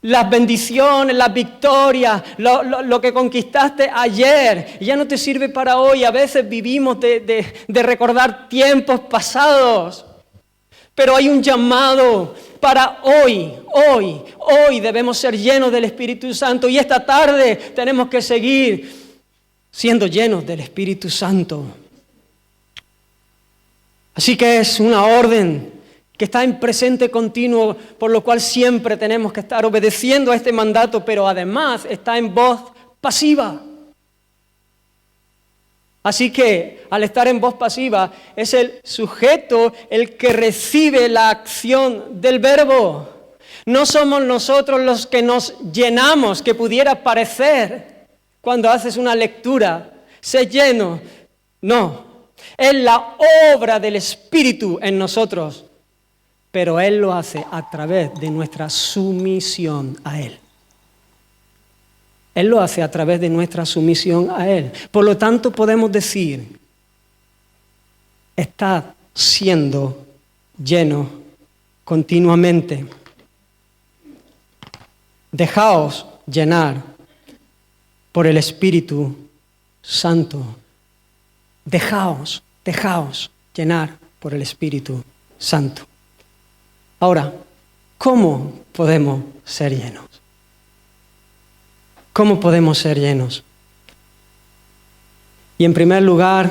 Las bendiciones, las victorias, lo que conquistaste ayer, ya no te sirve para hoy. A veces vivimos de recordar tiempos pasados. Pero hay un llamado para hoy. Hoy debemos ser llenos del Espíritu Santo. Y esta tarde tenemos que seguir siendo llenos del Espíritu Santo. Así que es una orden que está en presente continuo, por lo cual siempre tenemos que estar obedeciendo a este mandato, pero además está en voz pasiva. Así que al estar en voz pasiva es el sujeto el que recibe la acción del verbo. No somos nosotros los que nos llenamos, que pudiera parecer cuando haces una lectura, sé lleno. No, es la obra del Espíritu en nosotros. Pero Él lo hace a través de nuestra sumisión a Él. Él lo hace a través de nuestra sumisión a Él. Por lo tanto, podemos decir, está siendo lleno continuamente. Dejaos llenar por el Espíritu Santo. Dejaos llenar por el Espíritu Santo. Ahora, ¿cómo podemos ser llenos? ¿Cómo podemos ser llenos? Y en primer lugar,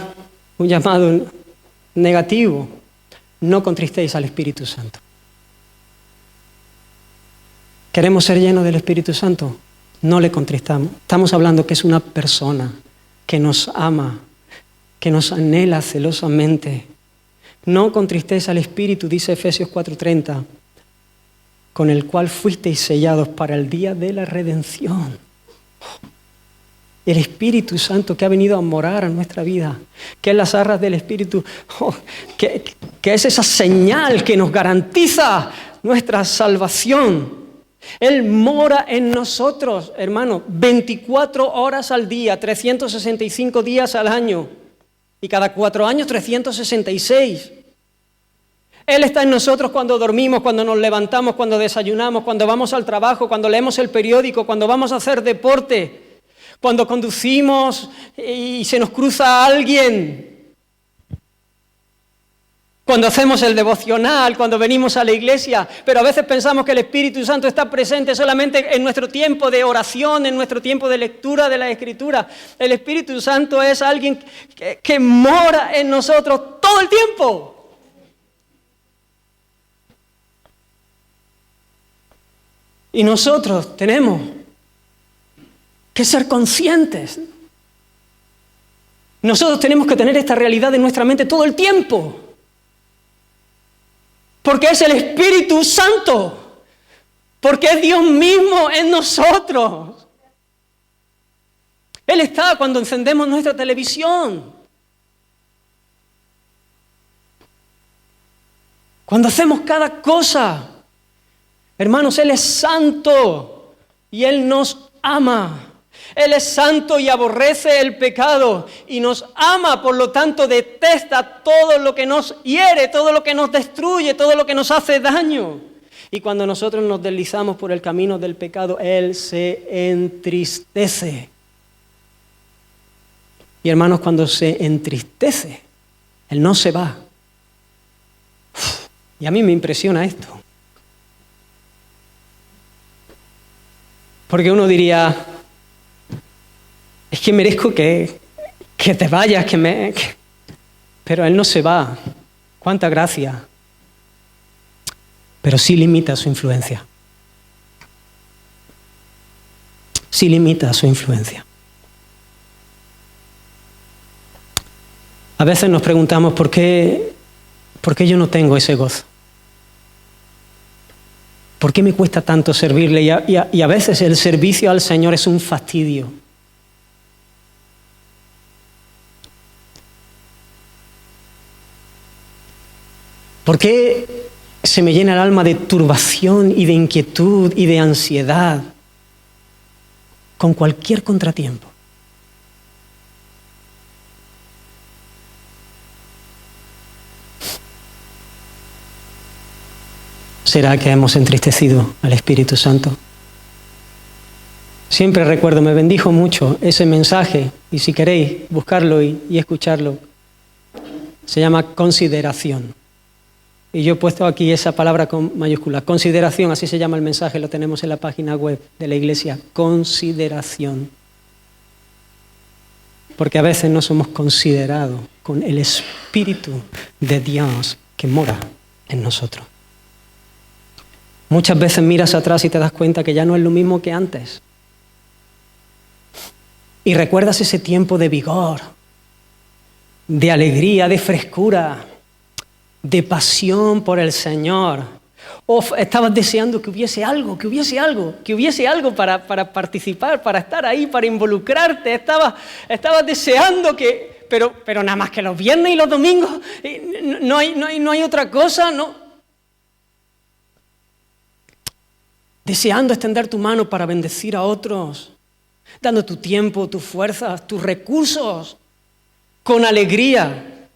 un llamado negativo: no contristéis al Espíritu Santo. ¿Queremos ser llenos del Espíritu Santo? No le contristamos. Estamos hablando que es una persona que nos ama, que nos anhela celosamente. No contristéis al Espíritu, dice Efesios 4:30, con el cual fuisteis sellados para el día de la redención. El Espíritu Santo que ha venido a morar a nuestra vida, que es las arras del Espíritu, que es esa señal que nos garantiza nuestra salvación. Él mora en nosotros, hermano, 24 horas al día, 365 días al año. Y cada 4 años, 366. Él está en nosotros cuando dormimos, cuando nos levantamos, cuando desayunamos, cuando vamos al trabajo, cuando leemos el periódico, cuando vamos a hacer deporte, cuando conducimos y se nos cruza alguien, cuando hacemos el devocional, cuando venimos a la iglesia. Pero a veces pensamos que el Espíritu Santo está presente solamente en nuestro tiempo de oración, en nuestro tiempo de lectura de la Escritura. El Espíritu Santo es alguien que mora en nosotros todo el tiempo. Y nosotros tenemos que ser conscientes. Nosotros tenemos que tener esta realidad en nuestra mente todo el tiempo. Porque es el Espíritu Santo. Porque es Dios mismo en nosotros. Él está cuando encendemos nuestra televisión. Cuando hacemos cada cosa. Hermanos, Él es santo y Él nos ama. Él es santo y aborrece el pecado y nos ama, por lo tanto detesta todo lo que nos hiere, todo lo que nos destruye, todo lo que nos hace daño. Y cuando nosotros nos deslizamos por el camino del pecado, Él se entristece. Y hermanos, cuando se entristece, Él no se va. Y a mí me impresiona esto. Porque uno diría, es que merezco que te vayas, pero Él no se va. ¡Cuánta gracia! Pero sí limita su influencia. Sí limita su influencia. A veces nos preguntamos ¿por qué yo no tengo ese gozo? ¿Por qué me cuesta tanto servirle? Y a veces el servicio al Señor es un fastidio. ¿Por qué se me llena el alma de turbación y de inquietud y de ansiedad con cualquier contratiempo? ¿Será que hemos entristecido al Espíritu Santo? Siempre recuerdo, me bendijo mucho ese mensaje, y si queréis buscarlo y escucharlo, se llama consideración. Y yo he puesto aquí esa palabra con mayúscula, consideración, así se llama el mensaje, lo tenemos en la página web de la iglesia, consideración. Porque a veces no somos considerados con el Espíritu de Dios que mora en nosotros. Muchas veces miras atrás y te das cuenta que ya no es lo mismo que antes. Y recuerdas ese tiempo de vigor, de alegría, de frescura, de pasión por el Señor. O estabas deseando que hubiese algo para participar, para estar ahí, para involucrarte. Estabas deseando que... Pero nada más que los viernes y los domingos, no hay otra cosa, ¿no? Deseando extender tu mano para bendecir a otros, dando tu tiempo, tus fuerzas, tus recursos, con alegría.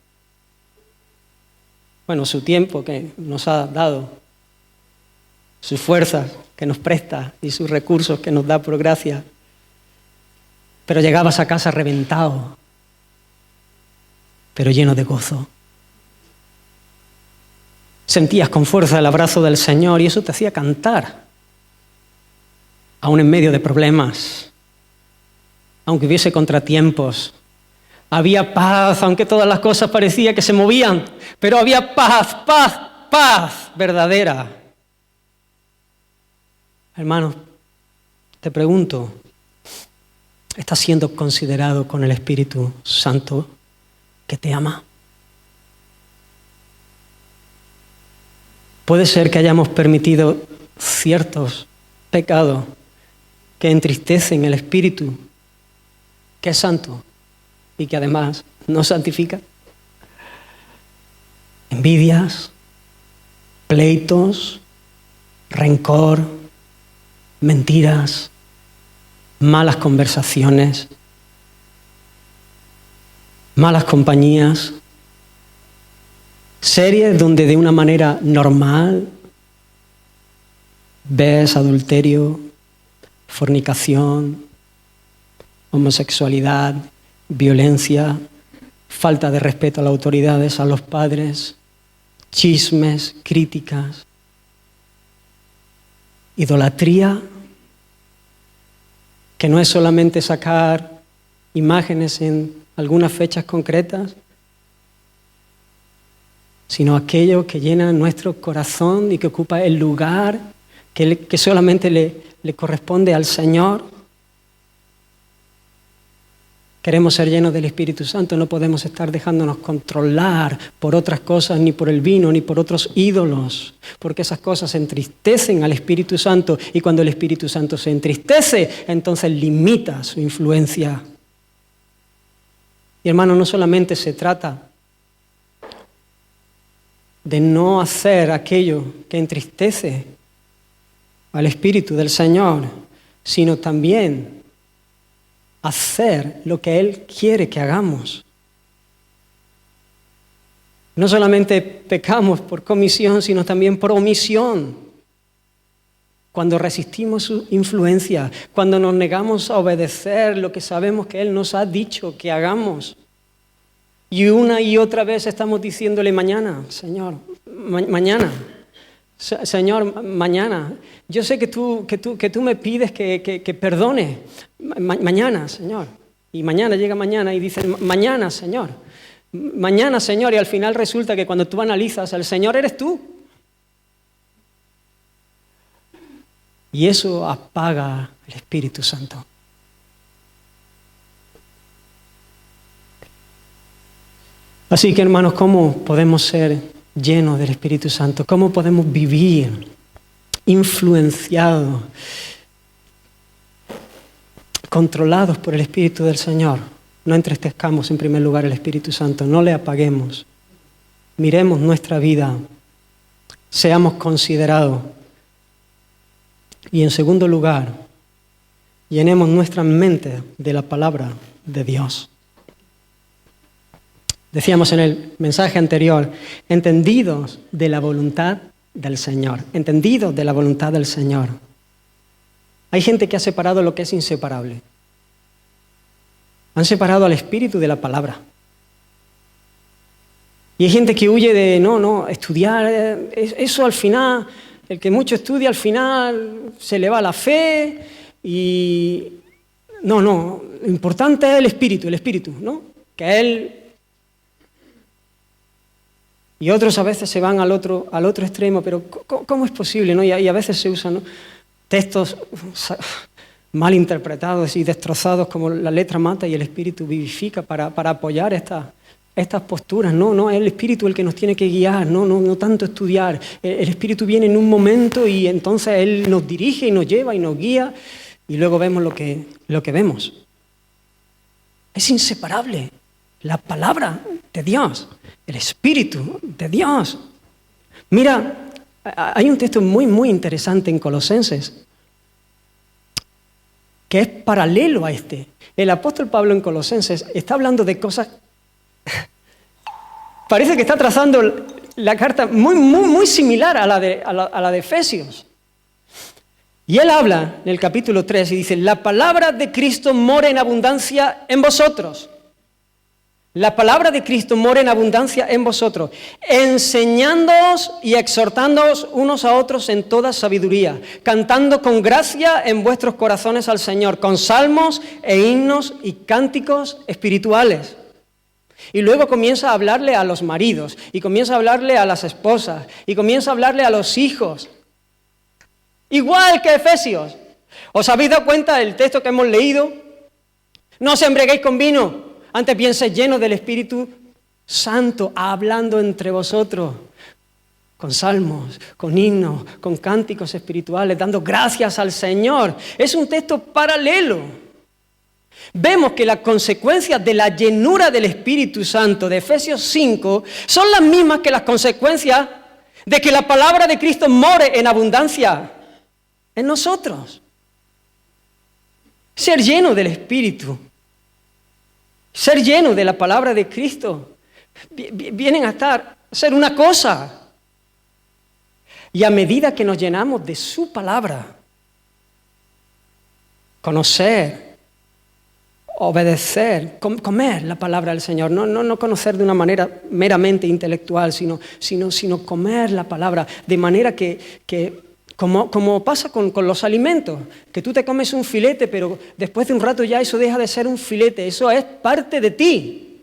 Bueno, su tiempo que nos ha dado, sus fuerzas que nos presta y sus recursos que nos da por gracia. Pero llegabas a casa reventado, pero lleno de gozo. Sentías con fuerza el abrazo del Señor y eso te hacía cantar. Aún en medio de problemas, aunque hubiese contratiempos, había paz, aunque todas las cosas parecía que se movían, pero había paz verdadera. Hermanos, te pregunto, ¿estás siendo considerado con el Espíritu Santo que te ama? Puede ser que hayamos permitido ciertos pecados que entristecen el Espíritu, que es santo y que además nos santifica. Envidias, pleitos, rencor, mentiras, malas conversaciones, malas compañías, series donde de una manera normal ves adulterio, fornicación, homosexualidad, violencia, falta de respeto a las autoridades, a los padres, chismes, críticas, idolatría, que no es solamente sacar imágenes en algunas fechas concretas, sino aquello que llena nuestro corazón y que ocupa el lugar que solamente le corresponde al Señor. Queremos ser llenos del Espíritu Santo, no podemos estar dejándonos controlar por otras cosas, ni por el vino, ni por otros ídolos, porque esas cosas entristecen al Espíritu Santo, y cuando el Espíritu Santo se entristece, entonces limita su influencia. Y hermano, no solamente se trata de no hacer aquello que entristece al Espíritu del Señor, sino también hacer lo que Él quiere que hagamos. No solamente pecamos por comisión, sino también por omisión. cuando resistimos su influencia, cuando nos negamos a obedecer lo que sabemos que Él nos ha dicho que hagamos. Y una y otra vez estamos diciéndole mañana, Señor, mañana. Señor, mañana. Yo sé que tú me pides que perdone. Mañana, Señor. Y mañana llega mañana y dice, mañana, Señor. Mañana, Señor. Y al final resulta que cuando tú analizas, el Señor eres tú. Y eso apaga el Espíritu Santo. Así que, hermanos, ¿cómo podemos ser llenos del Espíritu Santo? ¿Cómo podemos vivir influenciados, controlados por el Espíritu del Señor? No entristezcamos en primer lugar el Espíritu Santo, no le apaguemos. Miremos nuestra vida, seamos considerados. Y en segundo lugar, llenemos nuestras mentes de la palabra de Dios. Decíamos en el mensaje anterior, entendidos de la voluntad del Señor. Entendidos de la voluntad del Señor. Hay gente que ha separado lo que es inseparable. Han separado al Espíritu de la palabra. Y hay gente que huye de, estudiar, eso al final, el que mucho estudia al final se le va la fe y... No, lo importante es el Espíritu, ¿no? Que Él... Y otros a veces se van al otro extremo, pero ¿cómo es posible, no? Y a veces se usan, ¿no?, textos mal interpretados y destrozados como la letra mata y el Espíritu vivifica para apoyar estas posturas. No, es el Espíritu el que nos tiene que guiar, no tanto estudiar. El Espíritu viene en un momento y entonces Él nos dirige y nos lleva y nos guía y luego vemos lo que vemos. Es inseparable la palabra de Dios, el Espíritu de Dios. Mira, hay un texto muy, muy interesante en Colosenses que es paralelo a este. El apóstol Pablo en Colosenses está hablando de cosas... Parece que está trazando la carta muy, muy, muy similar a la de Efesios. Y él habla en el capítulo 3 y dice, la palabra de Cristo mora en abundancia en vosotros. La palabra de Cristo mora en abundancia en vosotros, enseñándoos y exhortándoos unos a otros en toda sabiduría, cantando con gracia en vuestros corazones al Señor, con salmos e himnos y cánticos espirituales. Y luego comienza a hablarle a los maridos, y comienza a hablarle a las esposas, y comienza a hablarle a los hijos. Igual que Efesios. ¿Os habéis dado cuenta del texto que hemos leído? No os embriaguéis con vino. Antes bien sed llenos del Espíritu Santo, hablando entre vosotros, con salmos, con himnos, con cánticos espirituales, dando gracias al Señor. Es un texto paralelo. Vemos que las consecuencias de la llenura del Espíritu Santo de Efesios 5 son las mismas que las consecuencias de que la palabra de Cristo more en abundancia en nosotros. Ser lleno del Espíritu. Ser lleno de la palabra de Cristo, vienen a ser una cosa. Y a medida que nos llenamos de su palabra, conocer, obedecer, comer la palabra del Señor, no conocer de una manera meramente intelectual, sino comer la palabra, de manera que como pasa con los alimentos, que tú te comes un filete, pero después de un rato ya eso deja de ser un filete, eso es parte de ti,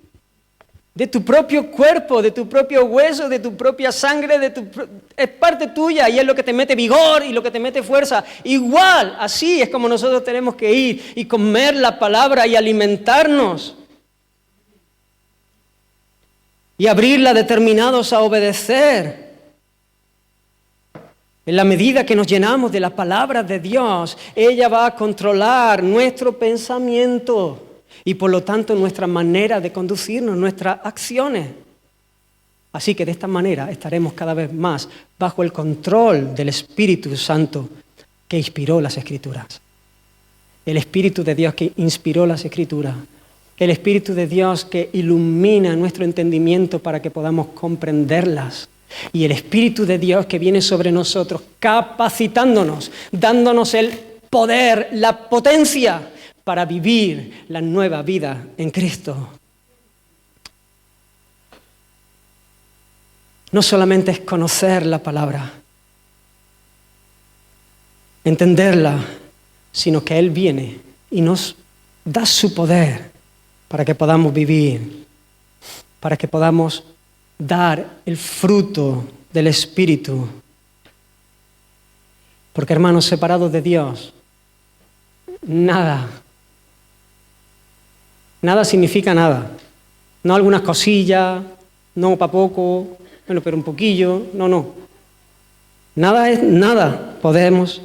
de tu propio cuerpo, de tu propio hueso, de tu propia sangre, es parte tuya y es lo que te mete vigor y lo que te mete fuerza. Igual, así es como nosotros tenemos que ir y comer la palabra y alimentarnos. Y abrirla determinados a obedecer. En la medida que nos llenamos de la palabra de Dios, ella va a controlar nuestro pensamiento y por lo tanto nuestra manera de conducirnos, nuestras acciones. Así que de esta manera estaremos cada vez más bajo el control del Espíritu Santo que inspiró las Escrituras. El Espíritu de Dios que inspiró las Escrituras. El Espíritu de Dios que ilumina nuestro entendimiento para que podamos comprenderlas Y el Espíritu de Dios que viene sobre nosotros, capacitándonos, dándonos el poder, la potencia para vivir la nueva vida en Cristo. No solamente es conocer la palabra, entenderla, sino que Él viene y nos da su poder para que podamos vivir, para que podamos dar el fruto del Espíritu. Porque, hermanos, separados de Dios, nada significa nada. No algunas cosillas, no para poco, bueno, pero un poquillo, no. Nada podemos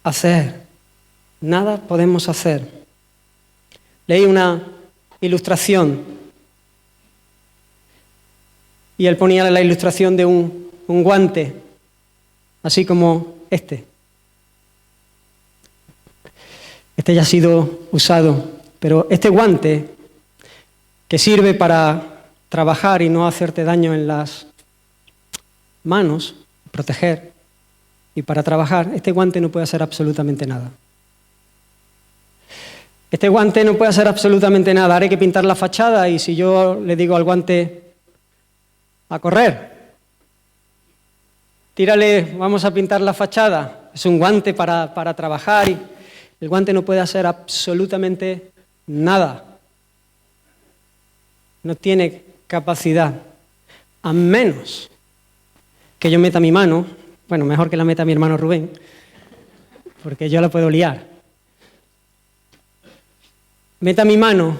hacer. Nada podemos hacer. Leí una ilustración y él ponía la ilustración de un guante, así como este. Este ya ha sido usado, pero este guante que sirve para trabajar y no hacerte daño en las manos, proteger, y para trabajar, este guante no puede hacer absolutamente nada. Este guante no puede hacer absolutamente nada. Ahora hay que pintar la fachada y si yo le digo al guante a correr, tírale, vamos a pintar la fachada. Es un guante para trabajar y el guante no puede hacer absolutamente nada. No tiene capacidad, a menos que yo meta mi mano, bueno, mejor que la meta mi hermano Rubén, porque yo la puedo liar. Meta mi mano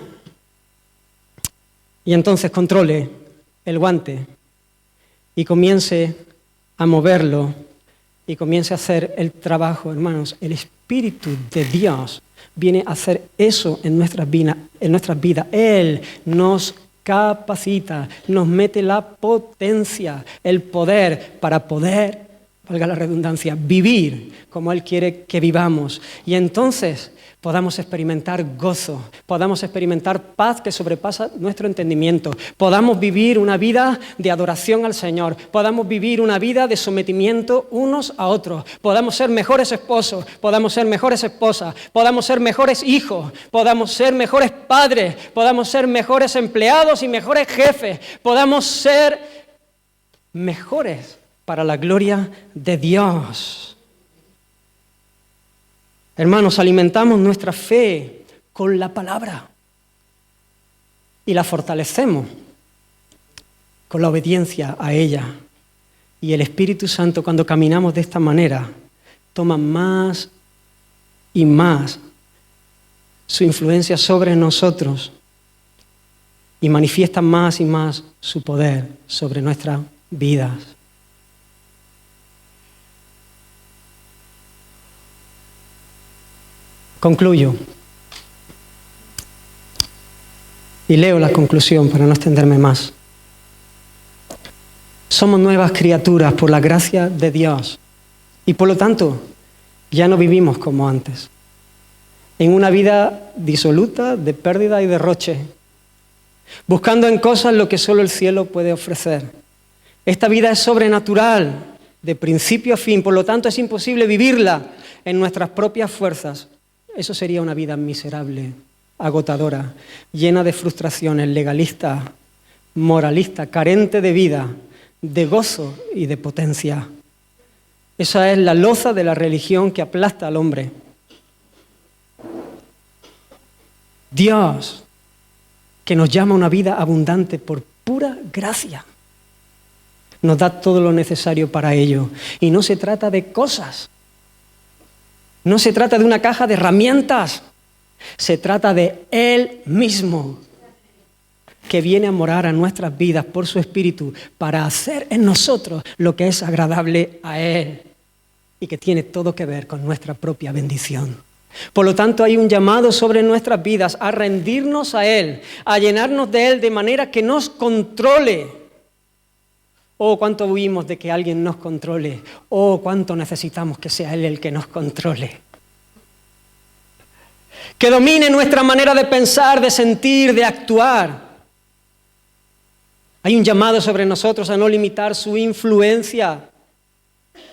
y entonces controle el guante y comience a moverlo y comience a hacer el trabajo, hermanos. El Espíritu de Dios viene a hacer eso en nuestras vidas. Él nos capacita, nos mete la potencia, el poder para poder, valga la redundancia, vivir como Él quiere que vivamos. Y entonces podamos experimentar gozo, podamos experimentar paz que sobrepasa nuestro entendimiento, podamos vivir una vida de adoración al Señor, podamos vivir una vida de sometimiento unos a otros, podamos ser mejores esposos, podamos ser mejores esposas, podamos ser mejores hijos, podamos ser mejores padres, podamos ser mejores empleados y mejores jefes, podamos ser mejores para la gloria de Dios. Hermanos, alimentamos nuestra fe con la palabra y la fortalecemos con la obediencia a ella. Y el Espíritu Santo, cuando caminamos de esta manera, toma más y más su influencia sobre nosotros y manifiesta más y más su poder sobre nuestras vidas. Concluyo y leo la conclusión para no extenderme más. Somos nuevas criaturas por la gracia de Dios y por lo tanto ya no vivimos como antes, en una vida disoluta de pérdida y derroche, buscando en cosas lo que solo el cielo puede ofrecer. Esta vida es sobrenatural, de principio a fin, por lo tanto es imposible vivirla en nuestras propias fuerzas. Eso sería una vida miserable, agotadora, llena de frustraciones, legalista, moralista, carente de vida, de gozo y de potencia. Esa es la loza de la religión que aplasta al hombre. Dios, que nos llama a una vida abundante por pura gracia, nos da todo lo necesario para ello. Y no se trata de cosas. No se trata de una caja de herramientas, se trata de Él mismo, que viene a morar a nuestras vidas por su Espíritu para hacer en nosotros lo que es agradable a Él y que tiene todo que ver con nuestra propia bendición. Por lo tanto, hay un llamado sobre nuestras vidas a rendirnos a Él, a llenarnos de Él de manera que nos controle. Oh, cuánto huimos de que alguien nos controle. Oh, cuánto necesitamos que sea Él el que nos controle. Que domine nuestra manera de pensar, de sentir, de actuar. Hay un llamado sobre nosotros a no limitar su influencia,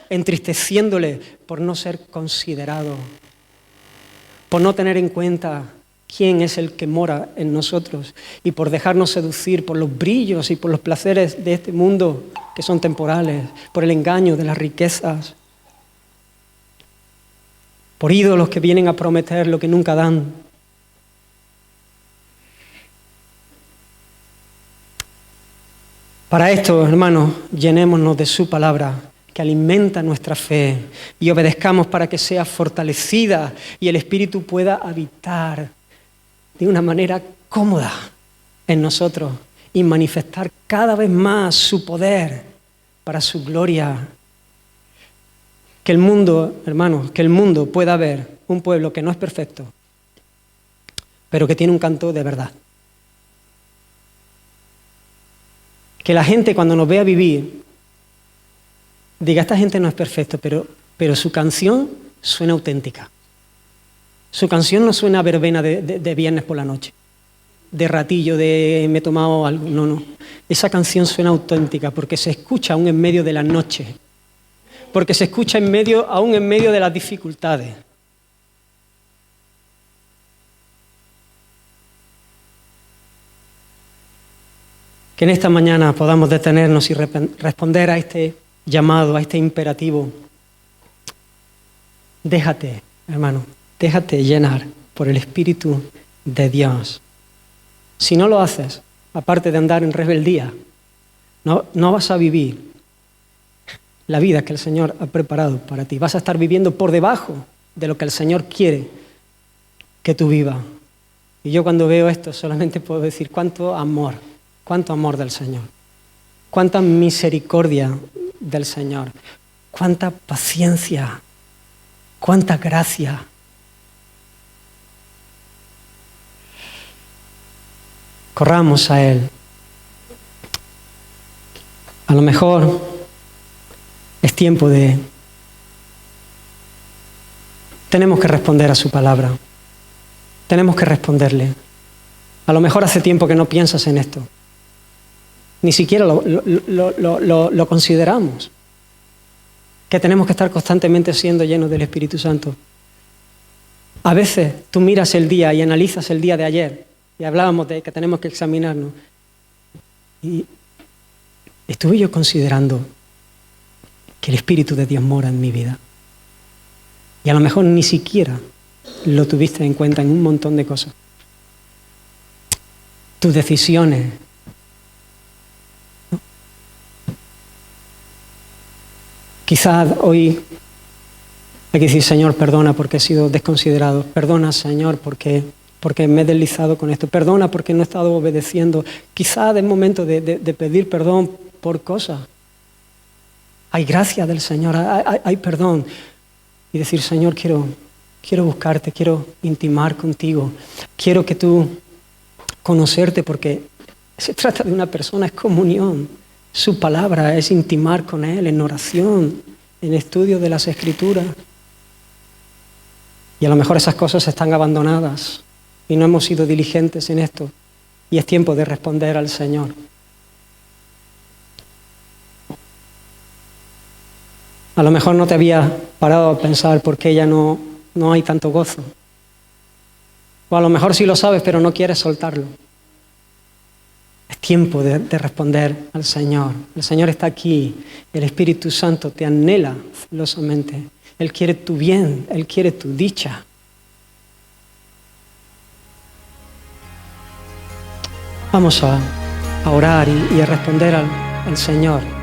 entristeciéndole por no ser considerado, por no tener en cuenta quién es el que mora en nosotros y por dejarnos seducir por los brillos y por los placeres de este mundo que son temporales, por el engaño de las riquezas, por ídolos que vienen a prometer lo que nunca dan. Para esto, hermanos, llenémonos de su palabra, que alimenta nuestra fe, y obedezcamos para que sea fortalecida y el Espíritu pueda habitar de una manera cómoda en nosotros y manifestar cada vez más su poder para su gloria. Que el mundo, hermanos, que el mundo pueda ver un pueblo que no es perfecto, pero que tiene un canto de verdad. Que la gente cuando nos vea vivir diga, esta gente no es perfecta, pero su canción suena auténtica. Su canción no suena a verbena de viernes por la noche, de ratillo, de me he tomado algo. No. Esa canción suena auténtica porque se escucha aún en medio de la noche, porque se escucha aún en medio de las dificultades. Que en esta mañana podamos detenernos y responder a este llamado, a este imperativo. Déjate, hermano, déjate llenar por el Espíritu de Dios. Si no lo haces, aparte de andar en rebeldía, no vas a vivir la vida que el Señor ha preparado para ti. Vas a estar viviendo por debajo de lo que el Señor quiere que tú vivas. Y yo cuando veo esto solamente puedo decir cuánto amor del Señor, cuánta misericordia del Señor, cuánta paciencia, cuánta gracia. Corramos a Él. A lo mejor es tiempo tenemos que responder a su palabra. Tenemos que responderle. A lo mejor hace tiempo que no piensas en esto. Ni siquiera lo consideramos. Que tenemos que estar constantemente siendo llenos del Espíritu Santo. A veces tú miras el día y analizas el día de ayer. Y hablábamos de que tenemos que examinarnos. Y estuve yo considerando que el Espíritu de Dios mora en mi vida. Y a lo mejor ni siquiera lo tuviste en cuenta en un montón de cosas. Tus decisiones. Quizás hoy hay que decir, Señor, perdona porque he sido desconsiderado. Perdona, Señor, porque me he deslizado con esto. Perdona porque no he estado obedeciendo. Quizás es momento de pedir perdón por cosas. Hay gracia del Señor, hay perdón. Y decir, Señor, quiero buscarte, quiero intimar contigo. Quiero que tú conocerte porque se trata de una persona, es comunión. Su palabra es intimar con Él en oración, en estudio de las Escrituras. Y a lo mejor esas cosas están abandonadas y no hemos sido diligentes en esto. Y es tiempo de responder al Señor. A lo mejor no te habías parado a pensar por qué ya no hay tanto gozo. O a lo mejor sí lo sabes, pero no quieres soltarlo. Es tiempo de responder al Señor. El Señor está aquí. El Espíritu Santo te anhela celosamente. Él quiere tu bien. Él quiere tu dicha. Vamos a orar y a responder al Señor.